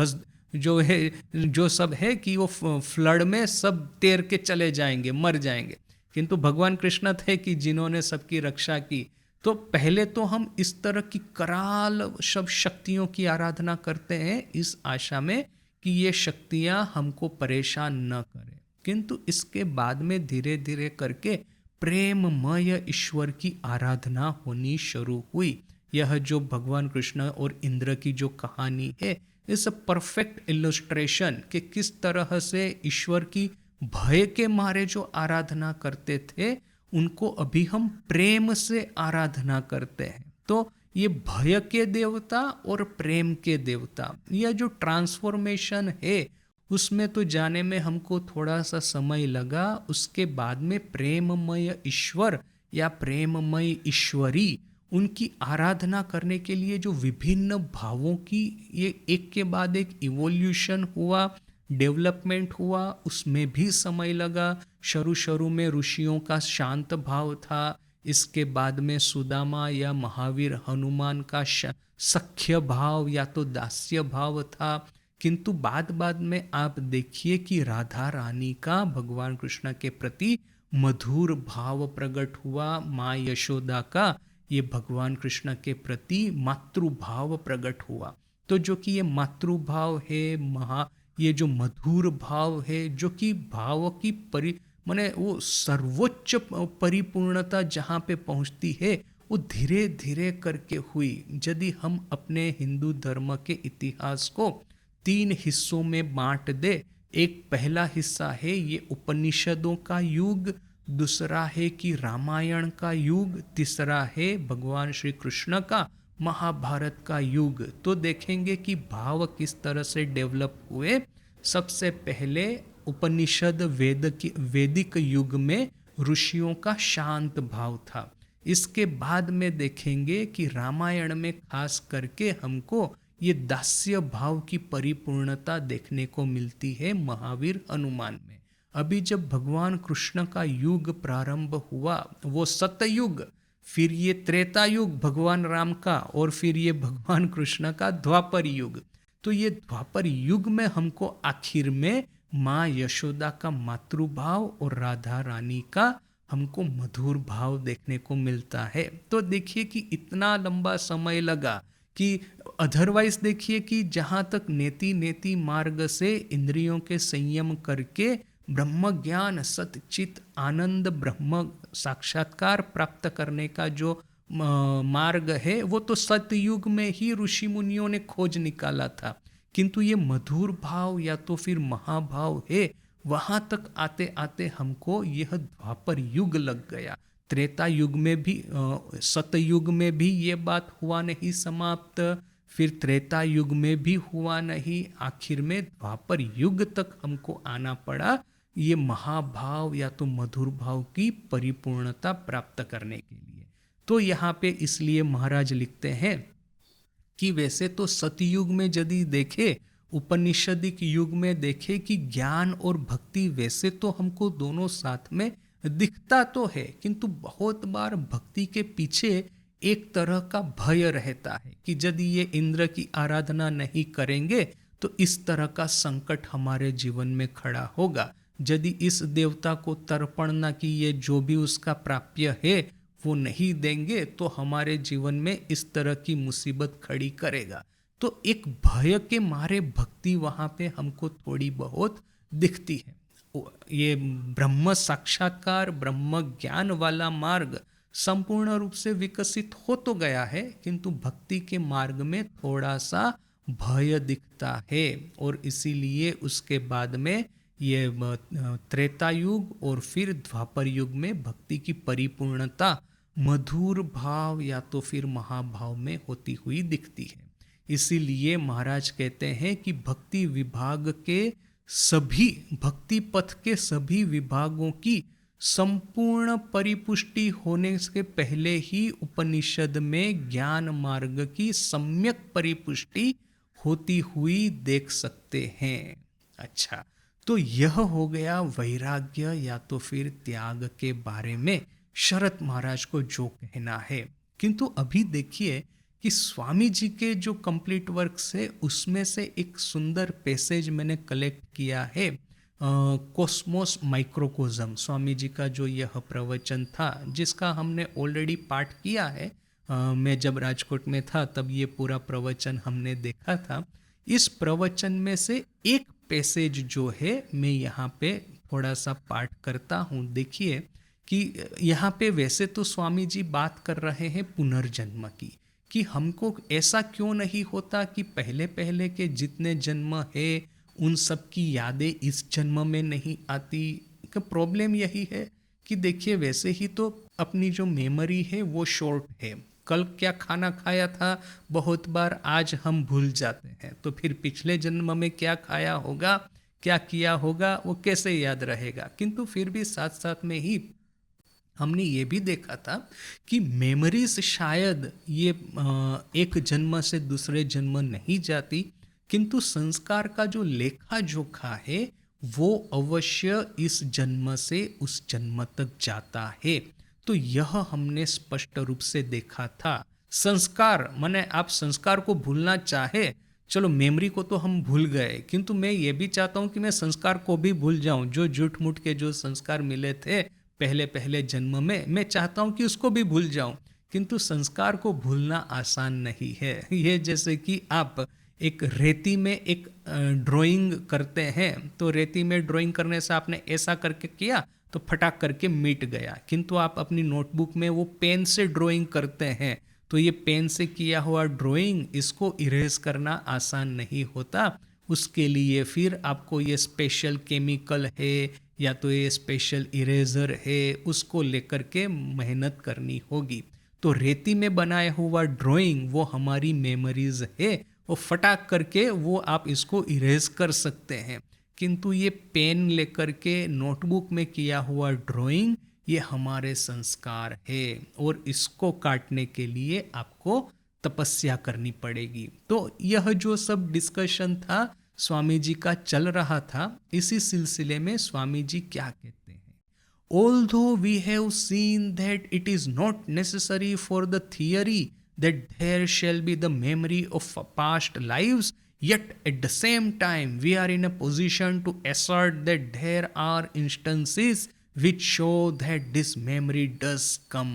जो सब है कि वो फ्लड में सब तैर के चले जाएंगे, मर जाएंगे। किंतु भगवान कृष्ण थे कि जिन्होंने सबकी रक्षा की। तो पहले तो हम इस तरह की कराल सब शक्तियों की आराधना करते हैं इस आशा में कि ये शक्तियां हमको परेशान न करें, किंतु इसके बाद में धीरे धीरे करके प्रेममय ईश्वर की आराधना होनी शुरू हुई। यह जो भगवान कृष्ण और इंद्र की जो कहानी है, इस परफेक्ट इलस्ट्रेशन कि किस तरह से ईश्वर की भय के मारे जो आराधना करते थे उनको अभी हम प्रेम से आराधना करते हैं। तो ये भय के देवता और प्रेम के देवता, यह जो ट्रांसफॉर्मेशन है उसमें तो जाने में हमको थोड़ा सा समय लगा। उसके बाद में प्रेममय ईश्वर या प्रेममय ईश्वरी, उनकी आराधना करने के लिए जो विभिन्न भावों की ये एक के बाद एक इवोल्यूशन हुआ, डेवलपमेंट हुआ, उसमें भी समय लगा। शुरू में ऋषियों का शांत भाव था, इसके बाद में सुदामा या महावीर हनुमान का सख्य भाव या तो दास्य भाव था। किंतु बाद में आप देखिए कि राधा रानी का भगवान कृष्ण के प्रति मधुर भाव प्रकट हुआ, माँ यशोदा का ये भगवान कृष्ण के प्रति मातृभाव प्रकट हुआ। तो जो कि ये मातृभाव है, ये जो मधुर भाव है, जो कि भाव की माने वो सर्वोच्च परिपूर्णता जहाँ पे पहुँचती है, वो धीरे धीरे करके हुई। यदि हम अपने हिंदू धर्म के इतिहास को 3 हिस्सों में बांट दे, एक पहला हिस्सा है ये उपनिषदों का युग, दूसरा है कि रामायण का युग, तीसरा है भगवान श्री कृष्ण का महाभारत का युग। तो देखेंगे कि भाव किस तरह से डेवलप हुए। सबसे पहले उपनिषद वैदिक युग में ऋषियों का शांत भाव था। इसके बाद में देखेंगे कि रामायण में खास करके हमको ये दास्य भाव की परिपूर्णता देखने को मिलती है महावीर हनुमान में। अभी जब भगवान कृष्ण का युग प्रारंभ हुआ, वो सतयुग, फिर ये त्रेता युग भगवान राम का, और फिर ये भगवान कृष्ण का द्वापर युग। तो ये द्वापर युग में हमको आखिर में माँ यशोदा का मातृभाव और राधा रानी का हमको मधुर भाव देखने को मिलता है। तो देखिए कि इतना लंबा समय लगा कि अदरवाइज देखिए कि जहाँ तक नेति नेति मार्ग से इंद्रियों के संयम करके ब्रह्म ज्ञान सतचित आनंद ब्रह्म साक्षात्कार प्राप्त करने का जो मार्ग है, वो तो सतयुग में ही ऋषि मुनियों ने खोज निकाला था। किंतु ये मधुर भाव या तो फिर महाभाव है, वहां तक आते आते हमको यह द्वापर युग लग गया। त्रेता युग में भी सतयुग में भी ये बात हुआ नहीं समाप्त, फिर त्रेता युग में भी हुआ नहीं, आखिर में द्वापर युग तक हमको आना पड़ा ये महाभाव या तो मधुर भाव की परिपूर्णता प्राप्त करने के लिए। तो यहाँ पे इसलिए महाराज लिखते हैं कि वैसे तो सतयुग में यदि देखे, उपनिषदिक युग में देखे कि ज्ञान और भक्ति वैसे तो हमको दोनों साथ में दिखता तो है, किंतु बहुत बार भक्ति के पीछे एक तरह का भय रहता है कि यदि ये इंद्र की आराधना नहीं करेंगे तो इस तरह का संकट हमारे जीवन में खड़ा होगा। यदि इस देवता को तर्पण न किए, जो भी उसका प्राप्य है वो नहीं देंगे तो हमारे जीवन में इस तरह की मुसीबत खड़ी करेगा। तो एक भय के मारे भक्ति वहाँ पे हमको थोड़ी बहुत दिखती है। ये ब्रह्म साक्षात्कार ब्रह्म ज्ञान वाला मार्ग संपूर्ण रूप से विकसित हो तो गया है, किंतु भक्ति के मार्ग में थोड़ा सा भय दिखता है। और इसीलिए उसके बाद में ये त्रेता युग और फिर द्वापर युग में भक्ति की परिपूर्णता मधुर भाव या तो फिर महाभाव में होती हुई दिखती है। इसीलिए महाराज कहते हैं कि भक्ति विभाग के सभी, भक्ति पथ के सभी विभागों की संपूर्ण परिपुष्टि होने से पहले ही उपनिषद में ज्ञान मार्ग की सम्यक परिपुष्टि होती हुई देख सकते हैं। अच्छा, तो यह हो गया वैराग्य या तो फिर त्याग के बारे में शरत महाराज को जो कहना है। किंतु अभी देखिए कि स्वामी जी के जो कंप्लीट वर्क्स है उसमें से एक सुंदर पैसेज मैंने कलेक्ट किया है, कॉस्मोस माइक्रोकोज्म, स्वामी जी का जो यह प्रवचन था जिसका हमने ऑलरेडी पाठ किया है। मैं जब राजकोट में था तब ये पूरा प्रवचन हमने देखा था। इस प्रवचन में से एक पैसेज जो है मैं यहाँ पे थोड़ा सा पाठ करता हूँ। देखिए कि यहाँ पे वैसे तो स्वामी जी बात कर रहे हैं पुनर्जन्म की, कि हमको ऐसा क्यों नहीं होता कि पहले पहले के जितने जन्म है उन सब की यादें इस जन्म में नहीं आती। का प्रॉब्लम यही है कि देखिए वैसे ही तो अपनी जो मेमोरी है वो शॉर्ट है। कल क्या खाना खाया था बहुत बार आज हम भूल जाते हैं, तो फिर पिछले जन्म में क्या खाया होगा, क्या किया होगा, वो कैसे याद रहेगा। किंतु फिर भी साथ साथ में ही हमने ये भी देखा था कि मेमोरीज शायद ये एक जन्म से दूसरे जन्म नहीं जाती, किंतु संस्कार का जो लेखा जोखा है वो अवश्य इस जन्म से उस जन्म तक जाता है। तो यह हमने स्पष्ट रूप से देखा था। संस्कार माने आप संस्कार को भूलना चाहे, चलो मेमोरी को तो हम भूल गए, किंतु मैं ये भी चाहता हूँ कि मैं संस्कार को भी भूल जाऊं। जो झूठ मूठ के जो संस्कार मिले थे पहले पहले जन्म में, मैं चाहता हूँ कि उसको भी भूल जाऊं। किंतु संस्कार को भूलना आसान नहीं है। ये जैसे कि आप एक रेती में एक ड्राइंग करते हैं, तो रेती में ड्राइंग करने से आपने ऐसा करके किया तो फटाक करके मिट गया, किंतु आप अपनी नोटबुक में वो पेन से ड्राइंग करते हैं तो ये पेन से किया हुआ ड्राइंग इसको इरेज करना आसान नहीं होता। उसके लिए फिर आपको ये स्पेशल केमिकल है या तो ये स्पेशल इरेजर है, उसको लेकर के मेहनत करनी होगी। तो रेती में बनाया हुआ ड्राइंग वो हमारी मेमोरीज है, वो फटाक करके वो आप इसको इरेज कर सकते हैं। किंतु ये पेन लेकर के नोटबुक में किया हुआ ड्राइंग ये हमारे संस्कार है, और इसको काटने के लिए आपको तपस्या करनी पड़ेगी। तो यह जो सब डिस्कशन था स्वामी जी का चल रहा था, इसी सिलसिले में स्वामी जी क्या कहते हैं, although we have seen that it is not necessary for the theory that there shall be the memory of past lives, yet at the same time we are in a position to assert that there are instances which show that this memory does come।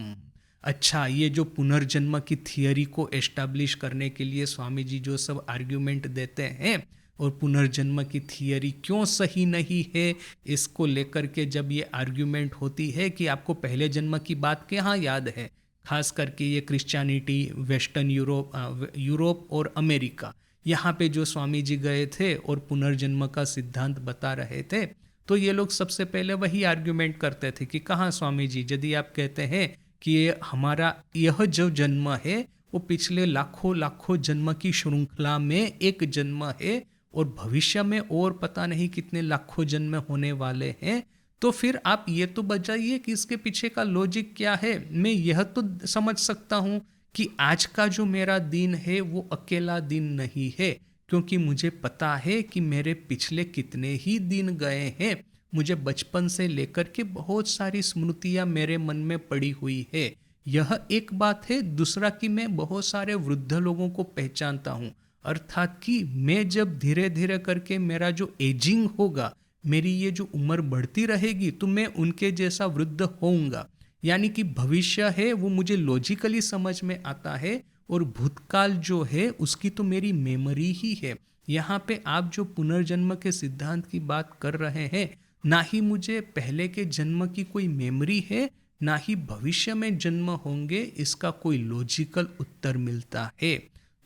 अच्छा, ये जो पुनर्जन्म की theory को establish करने के लिए स्वामी जी जो सब आर्ग्यूमेंट देते हैं, और पुनर्जन्म की थियरी क्यों सही नहीं है, इसको लेकर के जब ये आर्ग्यूमेंट होती है कि आपको पहले जन्म की बात कहाँ याद है, खास करके ये क्रिश्चियनिटी वेस्टर्न यूरोप और अमेरिका, यहाँ पे जो स्वामी जी गए थे और पुनर्जन्म का सिद्धांत बता रहे थे, तो ये लोग सबसे पहले वही आर्ग्यूमेंट करते थे कि कहाँ स्वामी जी, यदि आप कहते हैं कि ये हमारा यह जो जन्म है वो पिछले लाखों लाखों जन्म की श्रृंखला में एक जन्म है और भविष्य में और पता नहीं कितने लाखों जन्म होने वाले हैं, तो फिर आप ये तो बताइए कि इसके पीछे का लॉजिक क्या है। मैं यह तो समझ सकता हूँ कि आज का जो मेरा दिन है वो अकेला दिन नहीं है, क्योंकि मुझे पता है कि मेरे पिछले कितने ही दिन गए हैं। मुझे बचपन से लेकर के बहुत सारी स्मृतियाँ मेरे मन में पड़ी हुई है, यह एक बात है। दूसरा कि मैं बहुत सारे वृद्ध लोगों को पहचानता हूँ, अर्थात कि मैं जब धीरे धीरे करके मेरा जो एजिंग होगा, मेरी ये जो उम्र बढ़ती रहेगी, तो मैं उनके जैसा वृद्ध होऊंगा। यानी कि भविष्य है वो मुझे लॉजिकली समझ में आता है, और भूतकाल जो है उसकी तो मेरी मेमोरी ही है। यहाँ पे आप जो पुनर्जन्म के सिद्धांत की बात कर रहे हैं, ना ही मुझे पहले के जन्म की कोई मेमोरी है, ना ही भविष्य में जन्म होंगे, इसका कोई लॉजिकल उत्तर मिलता है।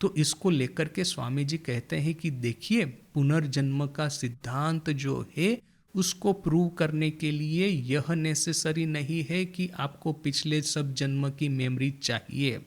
तो इसको लेकर के स्वामी जी कहते हैं कि देखिए, पुनर्जन्म का सिद्धांत जो है उसको प्रूव करने के लिए यह नेसेसरी नहीं है कि आपको पिछले सब जन्म की मेमोरी चाहिए।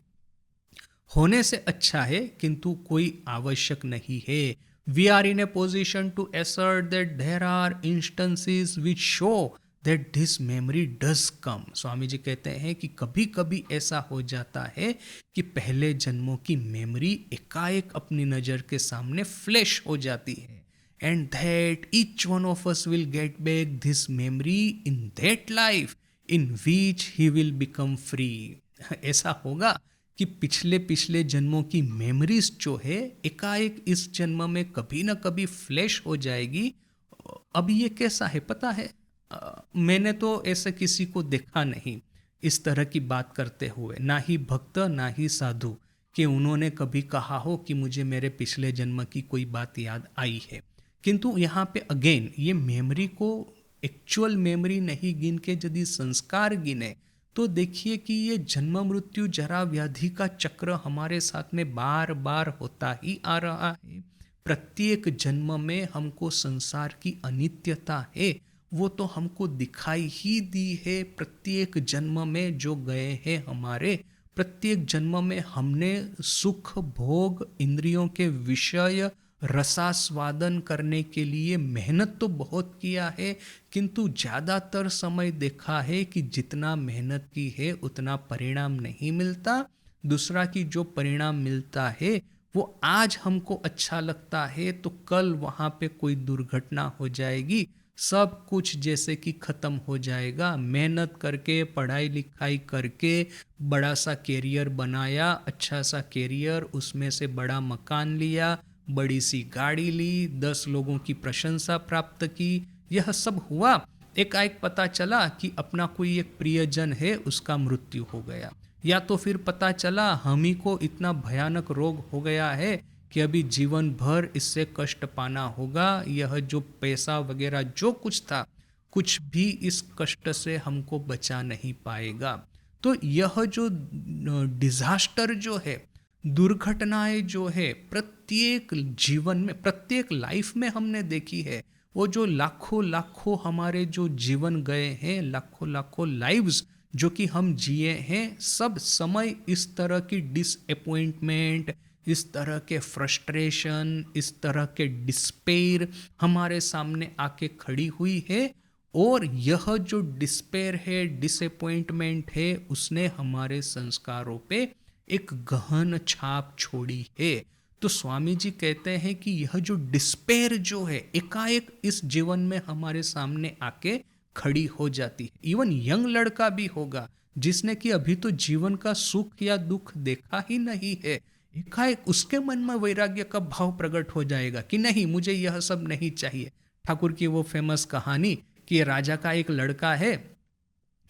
होने से अच्छा है, किंतु कोई आवश्यक नहीं है। We are in a position to assert that there are instances which show that this memory does come। Swami ji कहते हैं कि कभी कभी ऐसा हो जाता है कि पहले जन्मों की मेमोरी एकाएक अपनी नज़र के सामने फ्लैश हो जाती है, and that each one of us will get back this memory in that life in which he will become free। ऐसा होगा कि पिछले पिछले जन्मों की मेमोरीज जो है एकाएक इस जन्म में कभी ना कभी फ्लैश हो जाएगी, अब ये कैसा है पता है, मैंने तो ऐसे किसी को देखा नहीं इस तरह की बात करते हुए, ना ही भक्त ना ही साधु, कि उन्होंने कभी कहा हो कि मुझे मेरे पिछले जन्म की कोई बात याद आई है। किंतु यहाँ पे अगेन ये मेमोरी को एक्चुअल मेमोरी नहीं गिन के यदि संस्कार गिने, तो देखिए कि ये जन्म मृत्यु जरा व्याधि का चक्र हमारे साथ में बार बार होता ही आ रहा है। प्रत्येक जन्म में हमको संसार की अनित्यता है वो तो हमको दिखाई ही दी है। प्रत्येक जन्म में जो गए हैं हमारे, प्रत्येक जन्म में हमने सुख भोग इंद्रियों के विषय रसास्वादन करने के लिए मेहनत तो बहुत किया है, किंतु ज़्यादातर समय देखा है कि जितना मेहनत की है उतना परिणाम नहीं मिलता। दूसरा कि जो परिणाम मिलता है वो आज हमको अच्छा लगता है तो कल वहाँ पे कोई दुर्घटना हो जाएगी, सब कुछ जैसे कि ख़त्म हो जाएगा। मेहनत करके पढ़ाई लिखाई करके बड़ा सा कैरियर बनाया, अच्छा सा कैरियर, उसमें से बड़ा मकान लिया, बड़ी सी गाड़ी ली, 10 लोगों की प्रशंसा प्राप्त की, यह सब हुआ। एकाएक पता चला कि अपना कोई एक प्रियजन है उसका मृत्यु हो गया, या तो फिर पता चला हम ही को इतना भयानक रोग हो गया है कि अभी जीवन भर इससे कष्ट पाना होगा। यह जो पैसा वगैरह जो कुछ था, कुछ भी इस कष्ट से हमको बचा नहीं पाएगा। तो यह जो डिजास्टर जो है, दुर्घटनाएं जो है, प्रत्येक जीवन में, प्रत्येक लाइफ में हमने देखी है। वो जो लाखों लाखों हमारे जो जीवन गए हैं, लाखों लाखों लाइव्स जो कि हम जिए हैं, सब समय इस तरह की डिसअपॉइंटमेंट, इस तरह के फ्रस्ट्रेशन, इस तरह के डिस्पेयर हमारे सामने आके खड़ी हुई है। और यह जो डिस्पेयर है, डिसअपॉइंटमेंट है, उसने हमारे संस्कारों पे एक गहन छाप छोड़ी है। तो स्वामी जी कहते हैं कि यह जो डिस्पेयर जो है एकाएक इस जीवन में हमारे सामने आके खड़ी हो जाती है। इवन यंग लड़का भी होगा जिसने कि अभी तो जीवन का सुख या दुख देखा ही नहीं है, एकाएक उसके मन में वैराग्य का भाव प्रकट हो जाएगा कि नहीं, मुझे यह सब नहीं चाहिए। ठाकुर की वो फेमस कहानी कि राजा का एक लड़का है,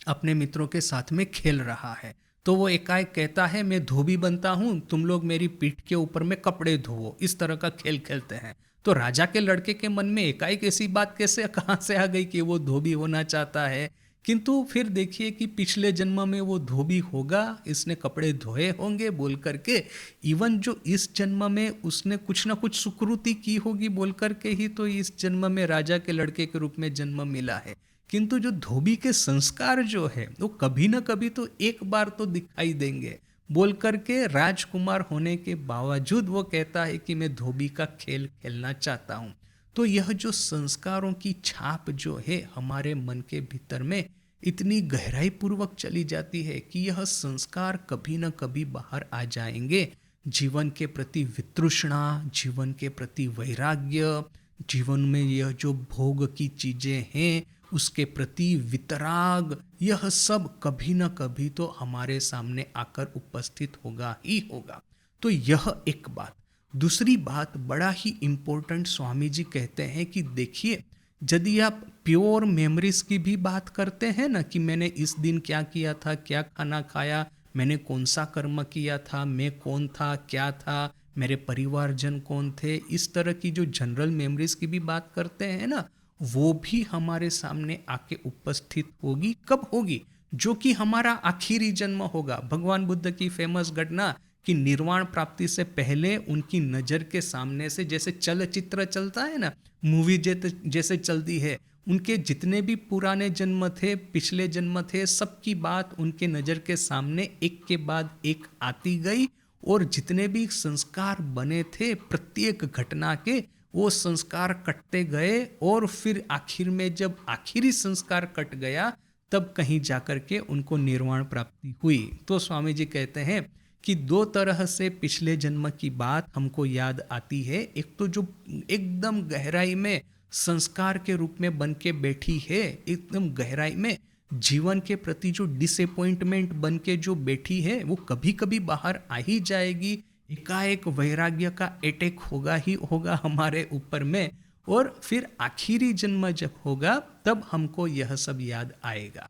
अपने मित्रों के साथ में खेल रहा है, तो वो एकाएक कहता है मैं धोबी बनता हूँ, तुम लोग मेरी पीठ के ऊपर में कपड़े धोवो। इस तरह का खेल खेलते हैं। तो राजा के लड़के के मन में एकाएक ऐसी बात कैसे कहाँ से आ गई कि वो धोबी होना चाहता है। किंतु फिर देखिए कि पिछले जन्म में वो धोबी होगा, इसने कपड़े धोए होंगे बोल करके, इवन जो इस जन्म में उसने कुछ ना कुछ सुकृति की होगी बोल करके ही तो इस जन्म में राजा के लड़के के रूप में जन्म मिला है। किंतु जो धोबी के संस्कार जो है वो कभी ना कभी तो एक बार तो दिखाई देंगे बोल करके, राजकुमार होने के बावजूद वो कहता है कि मैं धोबी का खेल खेलना चाहता हूँ। तो यह जो संस्कारों की छाप जो है हमारे मन के भीतर में इतनी गहराई पूर्वक चली जाती है कि यह संस्कार कभी न कभी बाहर आ जाएंगे। जीवन के प्रति वितृष्णा, जीवन के प्रति वैराग्य, जीवन में यह जो भोग की चीजें हैं उसके प्रति वितराग, यह सब कभी न कभी तो हमारे सामने आकर उपस्थित होगा ही होगा। तो यह एक बात। दूसरी बात बड़ा ही इम्पोर्टेंट स्वामी जी कहते हैं कि देखिए, यदि आप प्योर मेमोरीज की भी बात करते हैं ना, कि मैंने इस दिन क्या किया था, क्या खाना खाया, मैंने कौन सा कर्म किया था, मैं कौन था, क्या था, मेरे परिवारजन कौन थे, इस तरह की जो जनरल मेमोरीज की भी बात करते हैं ना, वो भी हमारे सामने आके उपस्थित होगी। कब होगी? जो कि हमारा आखिरी जन्म होगा। भगवान बुद्ध की फेमस घटना कि निर्वाण प्राप्ति से पहले उनकी नज़र के सामने से जैसे चलचित्र चलता है ना, मूवी जैसे चलती है, उनके जितने भी पुराने जन्म थे, पिछले जन्म थे, सबकी बात उनके नज़र के सामने एक के बाद एक आती गई। और जितने भी संस्कार बने थे प्रत्येक घटना के, वो संस्कार कटते गए। और फिर आखिर में जब आखिरी संस्कार कट गया तब कहीं जाकर के उनको निर्वाण प्राप्ति हुई। तो स्वामी जी कहते हैं कि दो तरह से पिछले जन्म की बात हमको याद आती है। एक तो जो एकदम गहराई में संस्कार के रूप में बन के बैठी है, एकदम गहराई में जीवन के प्रति जो डिसअपॉइंटमेंट बन के जो बैठी है, वो कभी कभी बाहर आ ही जाएगी। एकाएक वैराग्य का अटैक होगा ही होगा हमारे ऊपर में। और फिर आखिरी जन्म जब होगा तब हमको यह सब याद आएगा।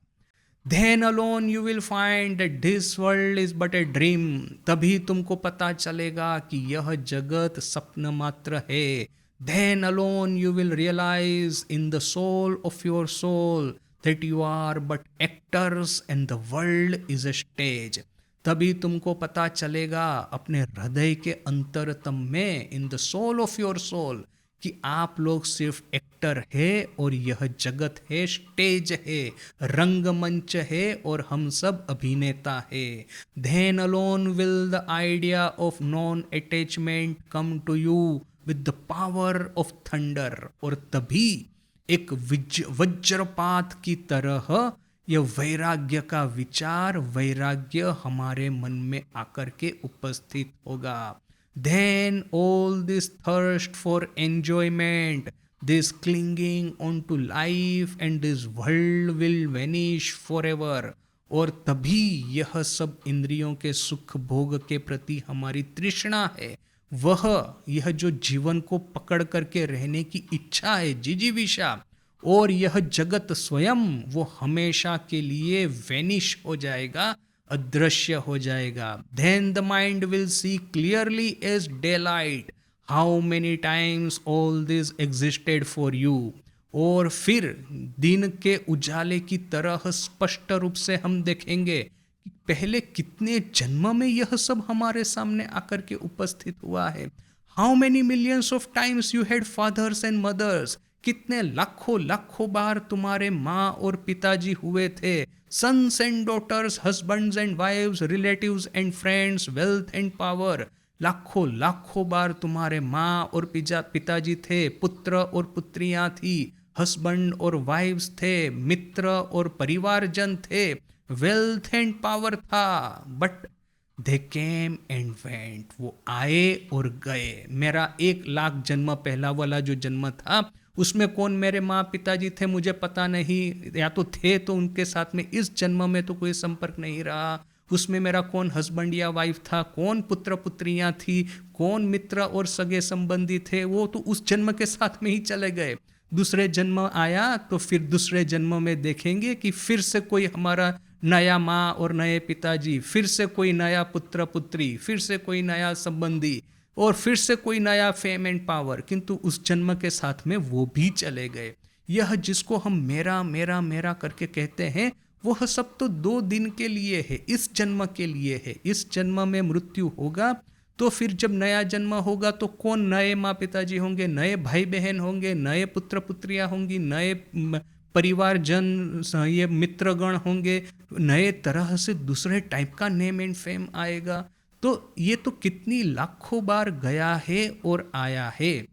Then alone you will find that this world is but a dream। तभी तुमको पता चलेगा कि यह जगत स्वप्न मात्र है। Then alone you will realize in the soul of your soul that you are but actors and the world is a stage। तभी तुमको पता चलेगा अपने हृदय के अंतरतम में, in the soul of your soul, कि आप लोग सिर्फ एक्टर है और यह जगत है, स्टेज है, रंगमंच है और हम सब अभिनेता है। Then alone will the idea of non-attachment come to you with the power of thunder। और तभी एक वज्रपात की तरह यह वैराग्य का विचार, वैराग्य हमारे मन में आकर के उपस्थित होगा। Then all this thirst for enjoyment, this clinging onto life and this world will vanish forever। और तभी यह सब इंद्रियों के सुख भोग के प्रति हमारी तृष्णा है, वह यह जो जीवन को पकड़ करके रहने की इच्छा है, जिजीविषा, और यह जगत स्वयं वो हमेशा के लिए वैनिश हो जाएगा, अदृश्य हो जाएगा। Then the mind will see clearly as daylight how many times all this existed for you। और फिर दिन के उजाले की तरह स्पष्ट रूप से हम देखेंगे कि पहले कितने जन्म में यह सब हमारे सामने आकर के उपस्थित हुआ है। How many millions of times you had fathers and mothers। कितने लाखों लाखों बार तुम्हारे माँ और पिताजी हुए थे। Sons and daughters, husbands and wives, relatives and friends, wealth and power. लाखों लाखों बार तुम्हारे माँ और पिताजी थे, पुत्र और पुत्रियां थी, हस्बैंड और वाइव्स थे, मित्र और परिवारजन थे, वेल्थ एंड पावर था। But they came and went, वो आए और गए। मेरा 1,00,000 जन्म पहला वाला जो जन्म था उसमें कौन मेरे माँ पिताजी थे मुझे पता नहीं, या तो थे तो उनके साथ में इस जन्म में तो कोई संपर्क नहीं रहा। उसमें मेरा कौन हस्बैंड या वाइफ था, कौन पुत्र पुत्रियां थी, कौन मित्र और सगे संबंधी थे, वो तो उस जन्म के साथ में ही चले गए। दूसरे जन्म आया तो फिर दूसरे जन्म में देखेंगे कि फिर से कोई हमारा नया माँ और नए पिताजी, फिर से कोई नया पुत्र पुत्री, फिर से कोई नया संबंधी और फिर से कोई नया फेम एंड पावर, किंतु उस जन्म के साथ में वो भी चले गए। यह जिसको हम मेरा मेरा मेरा करके कहते हैं, वह सब तो 2 दिन के लिए है, इस जन्म के लिए है। इस जन्म में मृत्यु होगा तो फिर जब नया जन्म होगा तो कौन नए माँ पिताजी होंगे, नए भाई बहन होंगे, नए पुत्र पुत्रियां होंगी, नए परिवारजन, ये मित्रगण होंगे, नए तरह से दूसरे टाइप का नेम एंड फेम आएगा। तो ये तो कितनी लाखों बार गया है और आया है।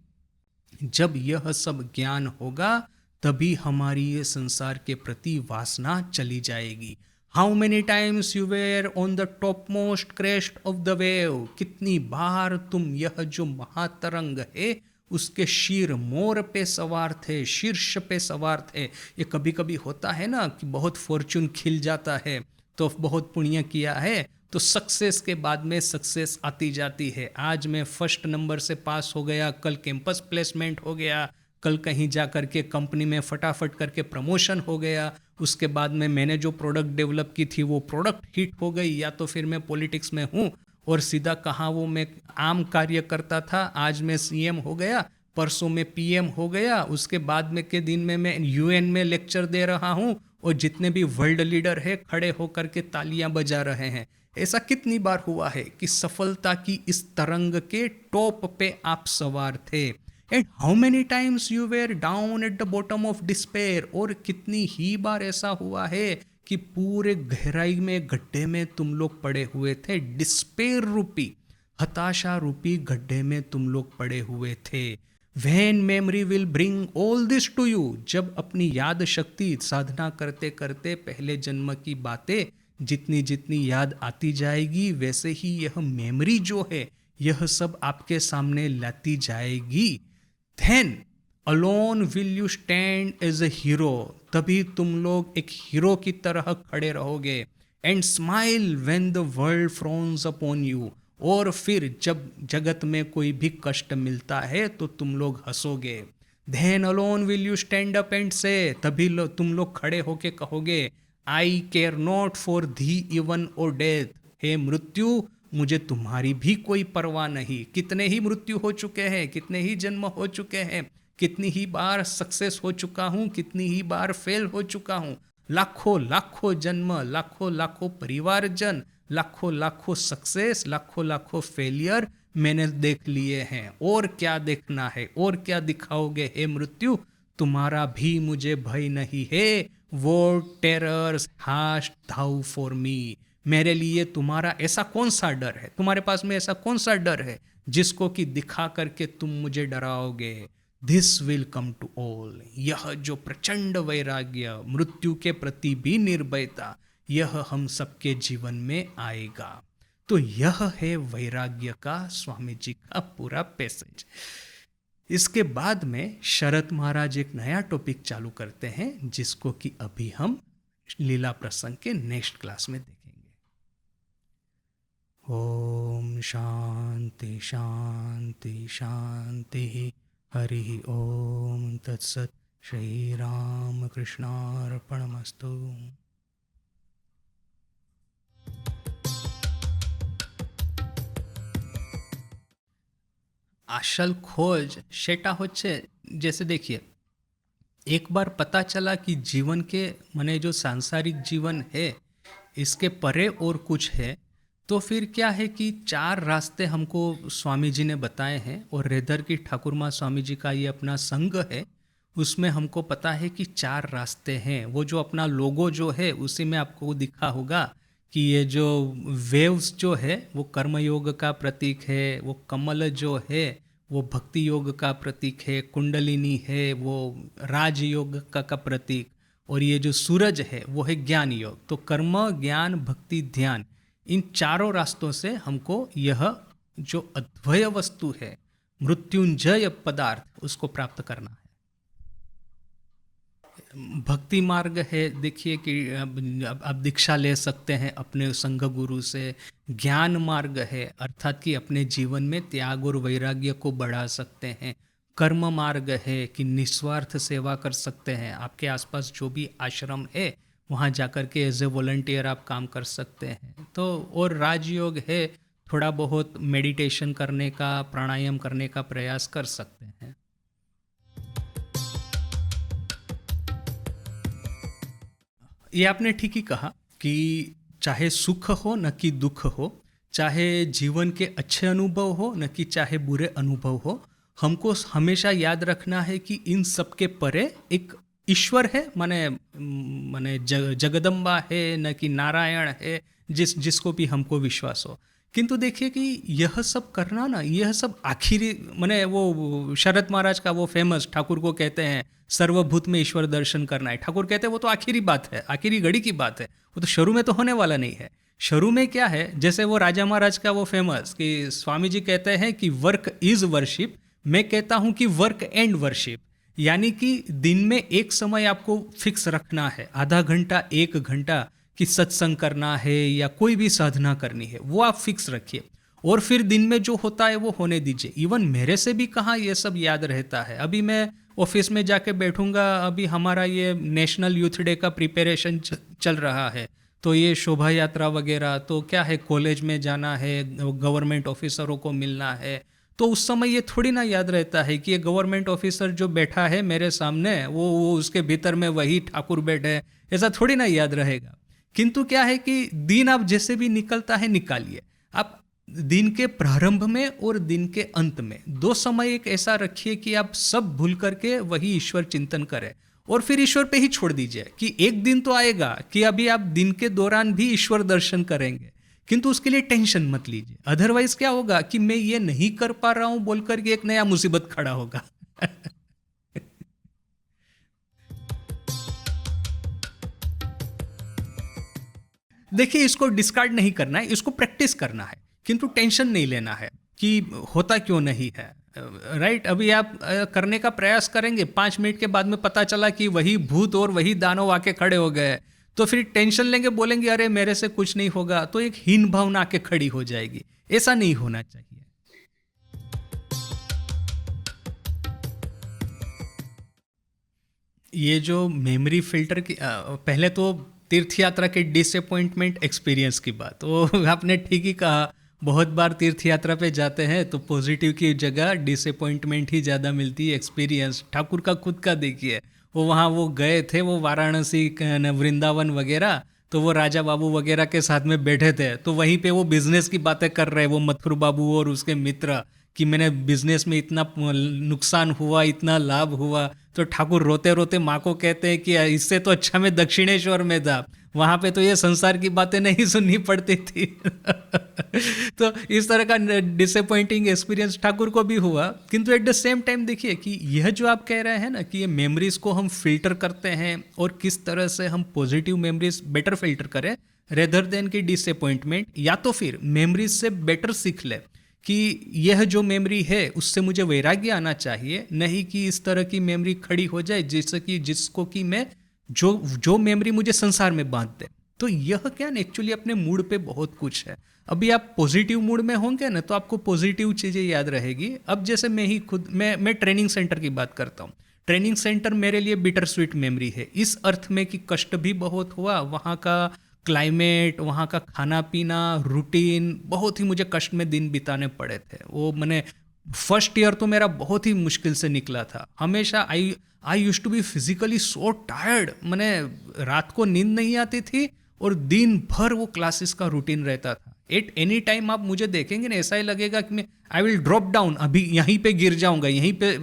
जब यह सब ज्ञान होगा तभी हमारी ये संसार के प्रति वासना चली जाएगी। How many times you were on the top most crest of the wave, कितनी बार तुम यह जो महातरंग है उसके शीर मोर पे सवार थे, शीर्ष पे सवार थे। ये कभी कभी होता है ना कि बहुत फॉर्चून खिल जाता है तो बहुत पुण्य किया है तो सक्सेस के बाद में सक्सेस आती जाती है। आज मैं फर्स्ट नंबर से पास हो गया, कल कैंपस प्लेसमेंट हो गया, कल कहीं जा कर के कंपनी में फटाफट करके प्रमोशन हो गया, उसके बाद में मैंने जो प्रोडक्ट डेवलप की थी वो प्रोडक्ट हिट हो गई, या तो फिर मैं पॉलिटिक्स में हूँ और सीधा कहाँ वो मैं आम कार्य करता था, आज मैं सीएम हो गया, परसों में पीएम हो गया, उसके बाद में के दिन में मैं यूएन में लेक्चर दे रहा हूँ और जितने भी वर्ल्ड लीडर है खड़े होकर के तालियां बजा रहे हैं। ऐसा कितनी बार हुआ है कि सफलता की इस तरंग के टॉप पे आप सवार थे। And how many times you were down at the bottom of despair, और कितनी ही बार ऐसा हुआ है कि पूरे गहराई में गड्ढे में तुम लोग पड़े हुए थे, डिस्पेयर रूपी, हताशा रूपी गड्ढे में तुम लोग पड़े हुए थे। When memory will bring all this to you, जब अपनी याद शक्ति साधना करते करते पहले जन्म की बातें जितनी जितनी याद आती जाएगी वैसे ही यह मेमोरी जो है यह सब आपके सामने लाती जाएगी। Then alone will you stand as a hero, तभी तुम लोग एक हीरो की तरह खड़े रहोगे। And smile when the world frowns upon you, और फिर जब जगत में कोई भी कष्ट मिलता है तो तुम लोग हंसोगे। Then alone will you stand up and say, तभी तुम लोग खड़े होके कहोगे I care not for thee even or death, हे मृत्यु मुझे तुम्हारी भी कोई परवाह नहीं। कितने ही मृत्यु हो चुके हैं, कितने ही जन्म हो चुके हैं, कितनी ही बार सक्सेस हो चुका हूँ, कितनी ही बार फेल हो चुका हूँ, लाखों लाखों जन्म, लाखों लाखों परिवारजन, लाखों लाखों सक्सेस, लाखों लाखों फेलियर मैंने देख लिए हैं। और क्या देखना है, और क्या दिखाओगे हे मृत्यु, तुम्हारा भी मुझे भय नहीं है। वो टेरर्स हास्ट थाउ फॉर मी, मेरे लिए तुम्हारा ऐसा कौन सा डर है, तुम्हारे पास में ऐसा कौन सा डर है जिसको कि दिखा करके तुम मुझे डराओगे। This will come to all, यह जो प्रचंड वैराग्य, मृत्यु के प्रति भी निर्भयता, यह हम सबके जीवन में आएगा। तो यह है वैराग्य का स्वामी जी का पूरा पैसेज। इसके बाद में शरत महाराज एक नया टॉपिक चालू करते हैं जिसको कि अभी हम लीला प्रसंग के नेक्स्ट क्लास में देखेंगे। ओम शांति शांति शांति, हरि ओम तत्सत। श्री राम कृष्णार्पणमस्तु। আসল खोज সেটা হচ্ছে, जैसे देखिए एक बार पता चला कि जीवन के माने जो सांसारिक जीवन है इसके परे और कुछ है, तो फिर क्या है कि चार रास्ते हमको स्वामी जी ने बताए हैं। और रेधर की ठाकुर माँ स्वामी जी का ये अपना संघ है, उसमें हमको पता है कि चार रास्ते हैं। वो जो अपना लोगो जो है उसी में आपको दिखा होगा कि ये जो वेव्स जो है वो कर्मयोग का प्रतीक है, वो कमल जो है वो भक्ति योग का प्रतीक है, कुंडलिनी है वो राजयोग का प्रतीक, और ये जो सूरज है वो है ज्ञान योग। तो कर्म ज्ञान भक्ति ध्यान, इन चारों रास्तों से हमको यह जो अद्वय वस्तु है मृत्युंजय पदार्थ उसको प्राप्त करना है। भक्ति मार्ग है, देखिए कि आप दीक्षा ले सकते हैं अपने संघ गुरु से। ज्ञान मार्ग है, अर्थात कि अपने जीवन में त्याग और वैराग्य को बढ़ा सकते हैं। कर्म मार्ग है कि निस्वार्थ सेवा कर सकते हैं, आपके आसपास जो भी आश्रम है वहाँ जाकर के एज ए वॉलंटियर आप काम कर सकते हैं। तो और राजयोग है, थोड़ा बहुत मेडिटेशन करने का, प्राणायाम करने का प्रयास कर सकते हैं। ये आपने ठीक ही कहा कि चाहे सुख हो न कि दुख हो, चाहे जीवन के अच्छे अनुभव हो न कि चाहे बुरे अनुभव हो, हमको हमेशा याद रखना है कि इन सब के परे एक ईश्वर है, माने जगदम्बा है, न कि नारायण है जिसको भी हमको विश्वास हो। किंतु देखिए कि यह सब करना ना, यह सब आखिरी माने वो शरद महाराज का वो फेमस, ठाकुर को कहते हैं सर्वभूत में ईश्वर दर्शन करना है। ठाकुर कहते हैं वो तो आखिरी बात है, आखिरी घड़ी की बात है, वो तो शुरू में तो होने वाला नहीं है। शुरू में क्या है, जैसे वो राजा महाराज का वो फेमस कि स्वामी जी कहते हैं कि वर्क इज वर्शिप, मैं कहता हूँ कि वर्क एंड वर्शिप, यानी कि दिन में एक समय आपको फिक्स रखना है, आधा घंटा 1 घंटा कि सत्संग करना है या कोई भी साधना करनी है, वो आप फिक्स रखिए। और फिर दिन में जो होता है वो होने दीजिए। इवन मेरे से भी कहाँ ये सब याद रहता है। अभी मैं ऑफिस में जाके बैठूंगा, अभी हमारा ये नेशनल यूथ डे का प्रिपरेशन चल रहा है, तो ये शोभा यात्रा वगैरह, तो क्या है कॉलेज में जाना है, गवर्नमेंट ऑफिसरों को मिलना है, तो उस समय ये थोड़ी ना याद रहता है कि ये गवर्नमेंट ऑफिसर जो बैठा है मेरे सामने वो उसके भीतर में वही ठाकुर बैठे है, ऐसा थोड़ी ना याद रहेगा। किंतु क्या है कि दिन आप जैसे भी निकलता है निकालिए, आप दिन के प्रारंभ में और दिन के अंत में 2 समय एक ऐसा रखिए कि आप सब भूल करके वही ईश्वर चिंतन करें, और फिर ईश्वर पे ही छोड़ दीजिए कि एक दिन तो आएगा कि अभी आप दिन के दौरान भी ईश्वर दर्शन करेंगे, किंतु उसके लिए टेंशन मत लीजिए। अदरवाइज क्या होगा कि मैं ये नहीं कर पा रहा हूं बोलकर के एक नया मुसीबत खड़ा होगा। देखिए इसको डिस्कार्ड नहीं करना है, इसको प्रैक्टिस करना है, किंतु टेंशन नहीं लेना है कि होता क्यों नहीं है। राइट, अभी आप करने का प्रयास करेंगे, 5 मिनट के बाद में पता चला कि वही भूत और वही दानव आके खड़े हो गए, तो फिर टेंशन लेंगे, बोलेंगे अरे मेरे से कुछ नहीं होगा, तो एक हीन भावना आके खड़ी हो जाएगी। ऐसा नहीं होना चाहिए। ये जो मेमोरी फिल्टर की पहले तो तीर्थ यात्रा के डिसअपॉइंटमेंट एक्सपीरियंस की बात, वो आपने ठीक ही कहा। बहुत बार तीर्थ यात्रा पे जाते हैं तो पॉजिटिव की जगह डिसअपॉइंटमेंट ही ज़्यादा मिलती है। एक्सपीरियंस ठाकुर का खुद का देखिए, वो वहाँ वो गए थे, वो वाराणसी वृंदावन वगैरह, तो वो राजा बाबू वगैरह के साथ में बैठे थे, तो वहीं पे वो बिजनेस की बातें कर रहे, वो मथुर बाबू और उसके मित्र, कि मैंने बिजनेस में इतना नुकसान हुआ, इतना लाभ हुआ। तो ठाकुर रोते रोते माँ को कहते हैं कि इससे तो अच्छा मैं दक्षिणेश्वर में था, वहाँ पे तो ये संसार की बातें नहीं सुननी पड़ती थी। तो इस तरह का डिसअपॉइंटिंग एक्सपीरियंस ठाकुर को भी हुआ। किंतु एट द सेम टाइम देखिए कि यह जो आप कह रहे हैं ना कि ये मेमोरीज को हम फिल्टर करते हैं और किस तरह से हम पॉजिटिव मेमोरीज बेटर फिल्टर करें रेदर देन की डिसअपॉइंटमेंट, या तो फिर मेमोरीज से बेटर सीख ले कि यह जो मेमोरी है उससे मुझे वैराग्य आना चाहिए, नहीं कि इस तरह की मेमोरी खड़ी हो जाए जिसको कि मैं जो मेमोरी मुझे संसार में बांध दे। तो यह क्या ना एक्चुअली अपने मूड पे बहुत कुछ है। अभी आप पॉजिटिव मूड में होंगे ना तो आपको पॉजिटिव चीज़ें याद रहेगी। अब जैसे मैं ही खुद मैं ट्रेनिंग सेंटर की बात करता हूँ। ट्रेनिंग सेंटर मेरे लिए बिटर स्वीट मेमोरी है, इस अर्थ में कि कष्ट भी बहुत हुआ, वहाँ का क्लाइमेट, वहाँ का खाना पीना, रूटीन, बहुत ही मुझे कष्ट में दिन बिताने पड़े थे। वो मैंने फर्स्ट ईयर तो मेरा बहुत ही मुश्किल से निकला था। हमेशा I used to be physically so tired, मैंने रात को नींद नहीं आती थी और दिन भर वो क्लासेस का रूटीन रहता था। एट एनी टाइम आप मुझे देखेंगे ना, ऐसा ही लगेगा कि मैं आई विल ड्रॉप डाउन, अभी यहीं पे गिर जाऊंगा, यहीं पे।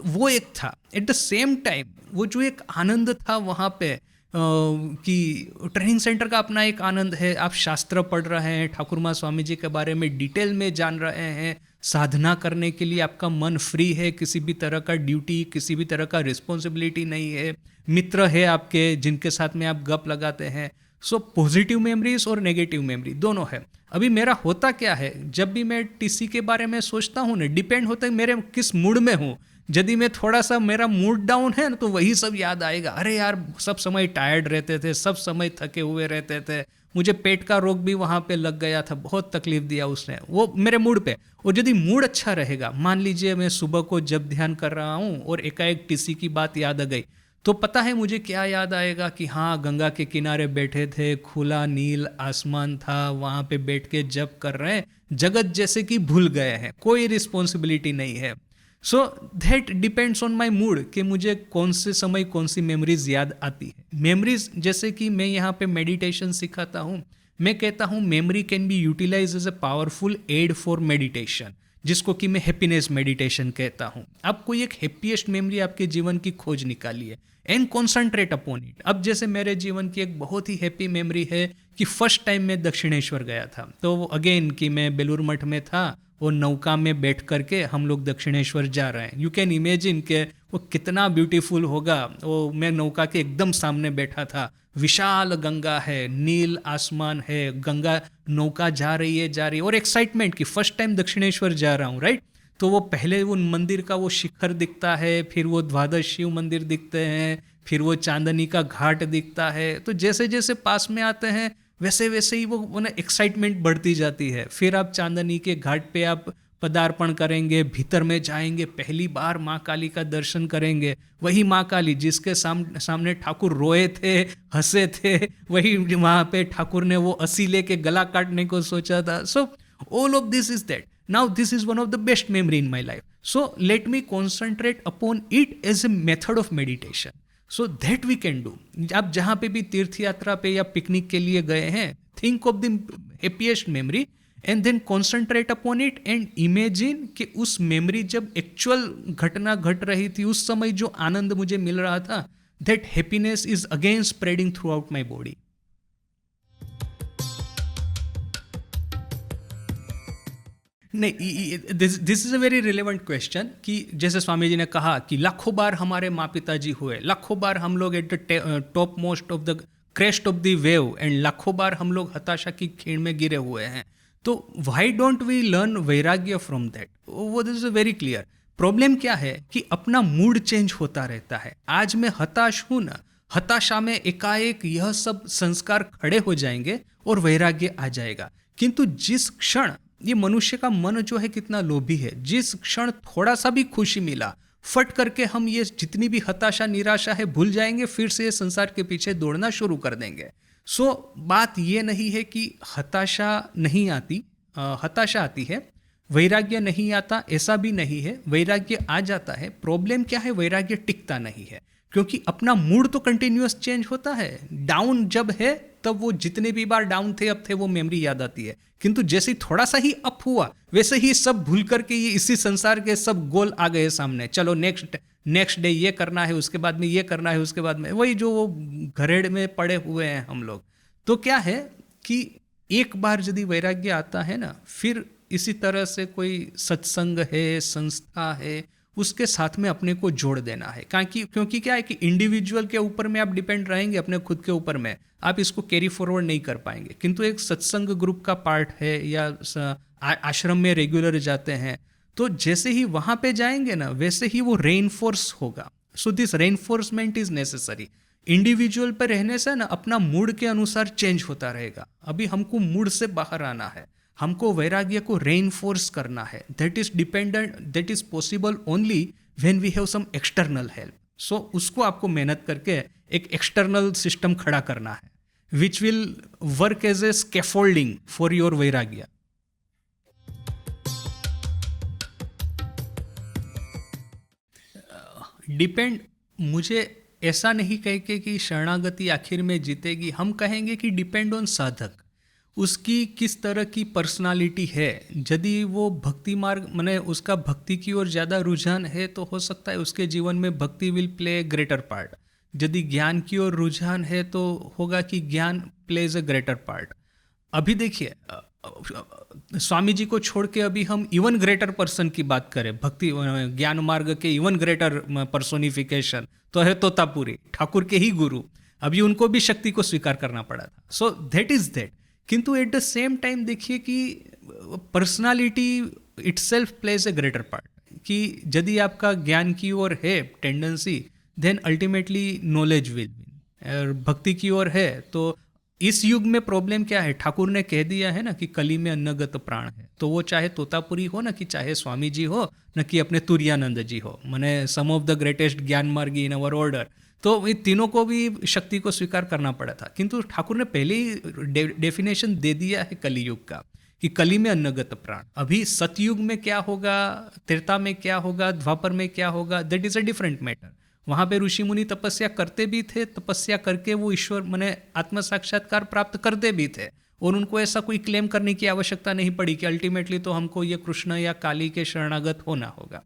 वो एक था। एट द सेम टाइम वो जो एक आनंद था वहाँ पे, कि ट्रेनिंग सेंटर का अपना एक आनंद है। आप शास्त्र पढ़ रहे हैं, ठाकुर माँ स्वामी जी के बारे में डिटेल में जान रहे हैं, साधना करने के लिए आपका मन फ्री है, किसी भी तरह का ड्यूटी, किसी भी तरह का रिस्पॉन्सिबिलिटी नहीं है, मित्र है आपके जिनके साथ में आप गप लगाते हैं। सो पॉजिटिव मेमोरीज और नेगेटिव मेमोरी दोनों है। अभी मेरा होता क्या है, जब भी मैं टीसी के बारे में सोचता हूँ ना, डिपेंड होता है मेरे किस मूड में हूँ। यदि मैं थोड़ा सा मेरा मूड डाउन है ना तो वही सब याद आएगा। अरे यार, सब समय टायर्ड रहते थे, सब समय थके हुए रहते थे, मुझे पेट का रोग भी वहाँ पे लग गया था, बहुत तकलीफ दिया उसने, वो मेरे मूड पे। और यदि मूड अच्छा रहेगा, मान लीजिए मैं सुबह को जब ध्यान कर रहा हूँ और एकाएक टीसी की बात याद आ गई, तो पता है मुझे क्या याद आएगा कि हाँ, गंगा के किनारे बैठे थे, खुला नील आसमान था, वहाँ पे बैठ के जप कर रहे हैं, जगत जैसे कि भूल गए हैं, कोई रिस्पॉन्सिबिलिटी नहीं है। So that depends on my mood कि मुझे कौन से समय कौन सी मेमोरीज याद आती है। मेमोरीज, जैसे कि मैं यहाँ पे मेडिटेशन सिखाता हूँ, मैं कहता हूँ memory can be utilise as a powerful aid for meditation, जिसको कि मैं हैप्पीनेस मेडिटेशन कहता हूँ। आप कोई एक हैप्पीएस्ट मेमोरी आपके जीवन की खोज निकालिए एंड कॉन्सेंट्रेट अपॉन इट। अब जैसे मेरे जीवन की एक बहुत ही हैप्पी मेमोरी है कि फर्स्ट टाइम मैं दक्षिणेश्वर गया था। तो अगेन कि मैं बेलूर मठ में था, वो नौका में बैठ करके हम लोग दक्षिणेश्वर जा रहे हैं। यू कैन इमेजिन के वो कितना ब्यूटीफुल होगा। वो मैं नौका के एकदम सामने बैठा था, विशाल गंगा है, नील आसमान है, गंगा नौका जा रही है और एक्साइटमेंट कि फर्स्ट टाइम दक्षिणेश्वर जा रहा हूँ, राइट। तो वो पहले वो मंदिर का वो शिखर दिखता है, फिर वो द्वादश शिव मंदिर दिखते हैं, फिर वो चांदनी का घाट दिखता है। तो जैसे जैसे पास में आते हैं वैसे वैसे ही वो ना एक्साइटमेंट बढ़ती जाती है। फिर आप चांदनी के घाट पे आप पदार्पण करेंगे, भीतर में जाएंगे, पहली बार माँ काली का दर्शन करेंगे। वही माँ काली जिसके सामने ठाकुर रोए थे, हंसे थे, वही वहाँ पे ठाकुर ने वो असी लेके गला काटने को सोचा था। So all of this is that. Now this is one of the best memory in my life, so let me concentrate upon it as a method of meditation, so that we can do. आप जहाँ पे भी तीर्थ यात्रा पे या picnic के लिए गए हैं, think of the happiest memory and then concentrate upon it and imagine कि उस मेमोरी जब एक्चुअल घटना घट रही थी, उस समय जो आनंद मुझे मिल रहा था, that happiness is again spreading throughout my body. नहीं, this is a very relevant question कि जैसे स्वामी जी ने कहा कि लाखों बार हमारे माँ पिताजी हुए, लाखों बार हम लोग at the top most of the crest of the wave and लाखों बार हम लोग हताशा की खीण में गिरे हुए हैं। तो व्हाई डोंट वी लर्न वैराग्य फ्रॉम दैट? वो this is very clear. Problem क्या है कि अपना मूड चेंज होता रहता है। आज मैं हताश हूं ना, हताशा में एकाएक यह सब संस्कार खड़े हो जाएंगे और वैराग्य आ जाएगा। किंतु जिस क्षण, ये मनुष्य का मन जो है कितना लोभी है, जिस क्षण थोड़ा सा भी खुशी मिला, फट करके हम ये जितनी भी हताशा निराशा है भूल जाएंगे, फिर से ये संसार के पीछे दौड़ना शुरू कर देंगे। बात ये नहीं है कि हताशा नहीं आती, हताशा आती है, वैराग्य नहीं आता ऐसा भी नहीं है, वैराग्य आ जाता है। प्रॉब्लम क्या है, वैराग्य टिकता नहीं है, क्योंकि अपना मूड तो कंटिन्यूअस चेंज होता है। डाउन जब है तब वो जितने भी बार डाउन थे अब थे वो मेमोरी याद आती है, किंतु जैसे ही थोड़ा सा ही अप हुआ वैसे ही सब भूल करके ये इसी संसार के सब गोल आ गए सामने। चलो नेक्स्ट डे ये करना है, उसके बाद में ये करना है, उसके बाद में वही जो वो घरेड़ में पड़े हुए हैं हम लोग। तो क्या है कि एक बार यदि वैराग्य आता है ना, फिर इसी तरह से कोई सत्संग है, संस्था है, उसके साथ में अपने को जोड़ देना है। क्योंकि क्या है कि इंडिविजुअल के ऊपर में आप डिपेंड रहेंगे, अपने खुद के ऊपर में आप इसको कैरी फॉरवर्ड नहीं कर पाएंगे। किंतु एक सत्संग ग्रुप का पार्ट है या आश्रम में रेगुलर जाते हैं, तो जैसे ही वहाँ पे जाएंगे ना वैसे ही वो रेनफोर्स होगा। So this reinforcement is necessary. Individual पर रहने से ना अपना मूड के अनुसार चेंज होता रहेगा। अभी हमको मूड से बाहर आना है, हमको वैराग्य को रेनफोर्स करना है। That is possible only when we have some external help. So उसको आपको मेहनत करके एक एक्सटर्नल सिस्टम खड़ा करना है, which will work as a scaffolding for your वैराग्य। डिपेंड, मुझे ऐसा नहीं कह के कि शरणागति आखिर में जीतेगी, हम कहेंगे कि डिपेंड ऑन साधक, उसकी किस तरह की पर्सनालिटी है। यदि वो भक्ति मार्ग माने उसका भक्ति की ओर ज़्यादा रुझान है तो हो सकता है उसके जीवन में भक्ति विल प्ले ग्रेटर पार्ट। यदि ज्ञान की ओर रुझान है तो होगा कि ज्ञान प्लेज अ ग्रेटर पार्ट। अभी देखिए, स्वामी जी को छोड़ के अभी हम इवन ग्रेटर पर्सन की बात करें, भक्ति ज्ञान मार्ग के इवन ग्रेटर पर्सोनिफिकेशन तो है तोतापुरी, ठाकुर के ही गुरु। अभी उनको भी शक्ति को स्वीकार करना पड़ा था। So that is that. किंतु एट द सेम टाइम देखिए कि personality itself plays a greater part, कि यदि आपका ज्ञान की ओर है tendency, then ultimately knowledge will win. और भक्ति की ओर है तो इस युग में प्रॉब्लम क्या है, ठाकुर ने कह दिया है ना कि कली में अन्नगत प्राण है। तो वो चाहे तोतापुरी हो ना, कि चाहे स्वामी जी हो ना, कि अपने तुरानंद जी हो, माने सम ऑफ द ग्रेटेस्ट ज्ञान मार्गी इन अवर ऑर्डर, तो इन तीनों को भी शक्ति को स्वीकार करना पड़ा था। किंतु ठाकुर ने पहले ही डेफिनेशन दे दिया है कलियुग का कि कली में अन्नगत प्राण। अभी सतयुग में क्या होगा, त्रेता में क्या होगा, द्वापर में क्या होगा, that is a different matter. वहाँ पे ऋषि मुनि तपस्या करते भी थे, तपस्या करके वो ईश्वर माने आत्म साक्षात्कार प्राप्त करते भी थे, और उनको ऐसा कोई क्लेम करने की आवश्यकता नहीं पड़ी कि अल्टीमेटली तो हमको ये कृष्ण या काली के शरणागत होना होगा।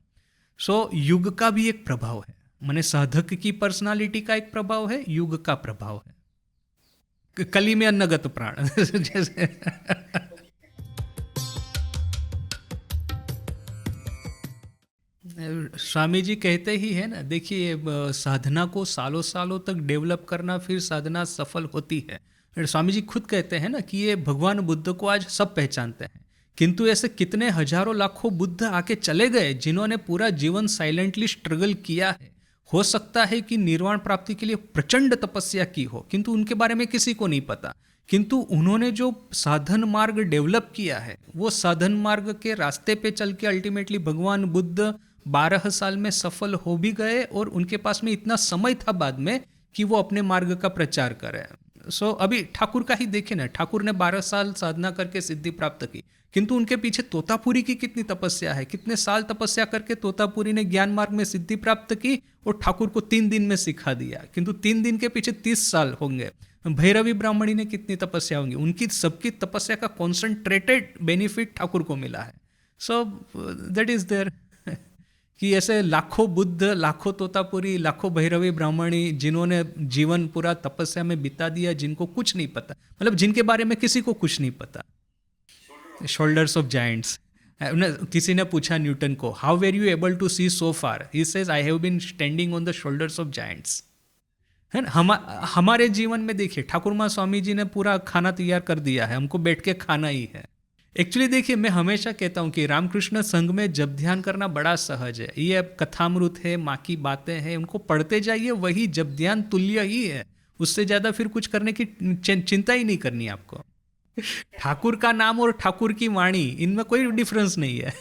सो युग का भी एक प्रभाव है, माने साधक की पर्सनालिटी का एक प्रभाव है, युग का प्रभाव है। कली में अन्नगत प्राण जैसे स्वामी जी कहते ही है ना, देखिए साधना को सालों सालों तक डेवलप करना, फिर साधना सफल होती है। स्वामी जी खुद कहते हैं ना कि ये भगवान बुद्ध को आज सब पहचानते हैं, किंतु ऐसे कितने हजारों लाखों बुद्ध आके चले गए जिन्होंने पूरा जीवन साइलेंटली स्ट्रगल किया है। हो सकता है कि निर्वाण प्राप्ति के लिए प्रचंड तपस्या की हो, किंतु उनके बारे में किसी को नहीं पता। किंतु उन्होंने जो साधन मार्ग डेवलप किया है, वो साधन मार्ग के रास्ते पे चल के अल्टीमेटली भगवान बुद्ध 12 साल में सफल हो भी गए, और उनके पास में इतना समय था बाद में कि वो अपने मार्ग का प्रचार करें। सो अभी ठाकुर का ही देखें ना, ठाकुर ने 12 साल साधना करके सिद्धि प्राप्त की, किंतु उनके पीछे तोतापुरी की कितनी तपस्या है, कितने साल तपस्या करके तोतापुरी ने ज्ञान मार्ग में सिद्धि प्राप्त की और ठाकुर को 3 दिन में सिखा दिया। किंतु 3 दिन के पीछे 30 साल होंगे। भैरवी ब्राह्मणी ने कितनी तपस्या होंगी, उनकी सबकी तपस्या का कॉन्सेंट्रेटेड बेनिफिट ठाकुर को मिला है। सो दैट इज देयर कि ऐसे लाखों बुद्ध, लाखों तोतापुरी, लाखों भैरवी ब्राह्मणी जिन्होंने जीवन पूरा तपस्या में बिता दिया, जिनको कुछ नहीं पता, मतलब जिनके बारे में किसी को कुछ नहीं पता। Shoulders of giants. किसी ने पूछा न्यूटन को, how were you able to see so far? He says I have been standing on the shoulders of giants. है ना, हमारे जीवन में देखिए ठाकुर माँ स्वामी जी ने पूरा खाना तैयार कर दिया है, हमको बैठ के खाना ही है। एक्चुअली देखिए, मैं हमेशा कहता हूँ कि रामकृष्ण संघ में जब ध्यान करना बड़ा सहज है। ये अब कथामृत है, माँ की बातें हैं, उनको पढ़ते जाइए, वही जब ध्यान तुल्य ही है। उससे ज़्यादा फिर कुछ करने की चिंता ही नहीं करनी आपको। ठाकुर का नाम और ठाकुर की वाणी, इनमें कोई डिफरेंस नहीं है।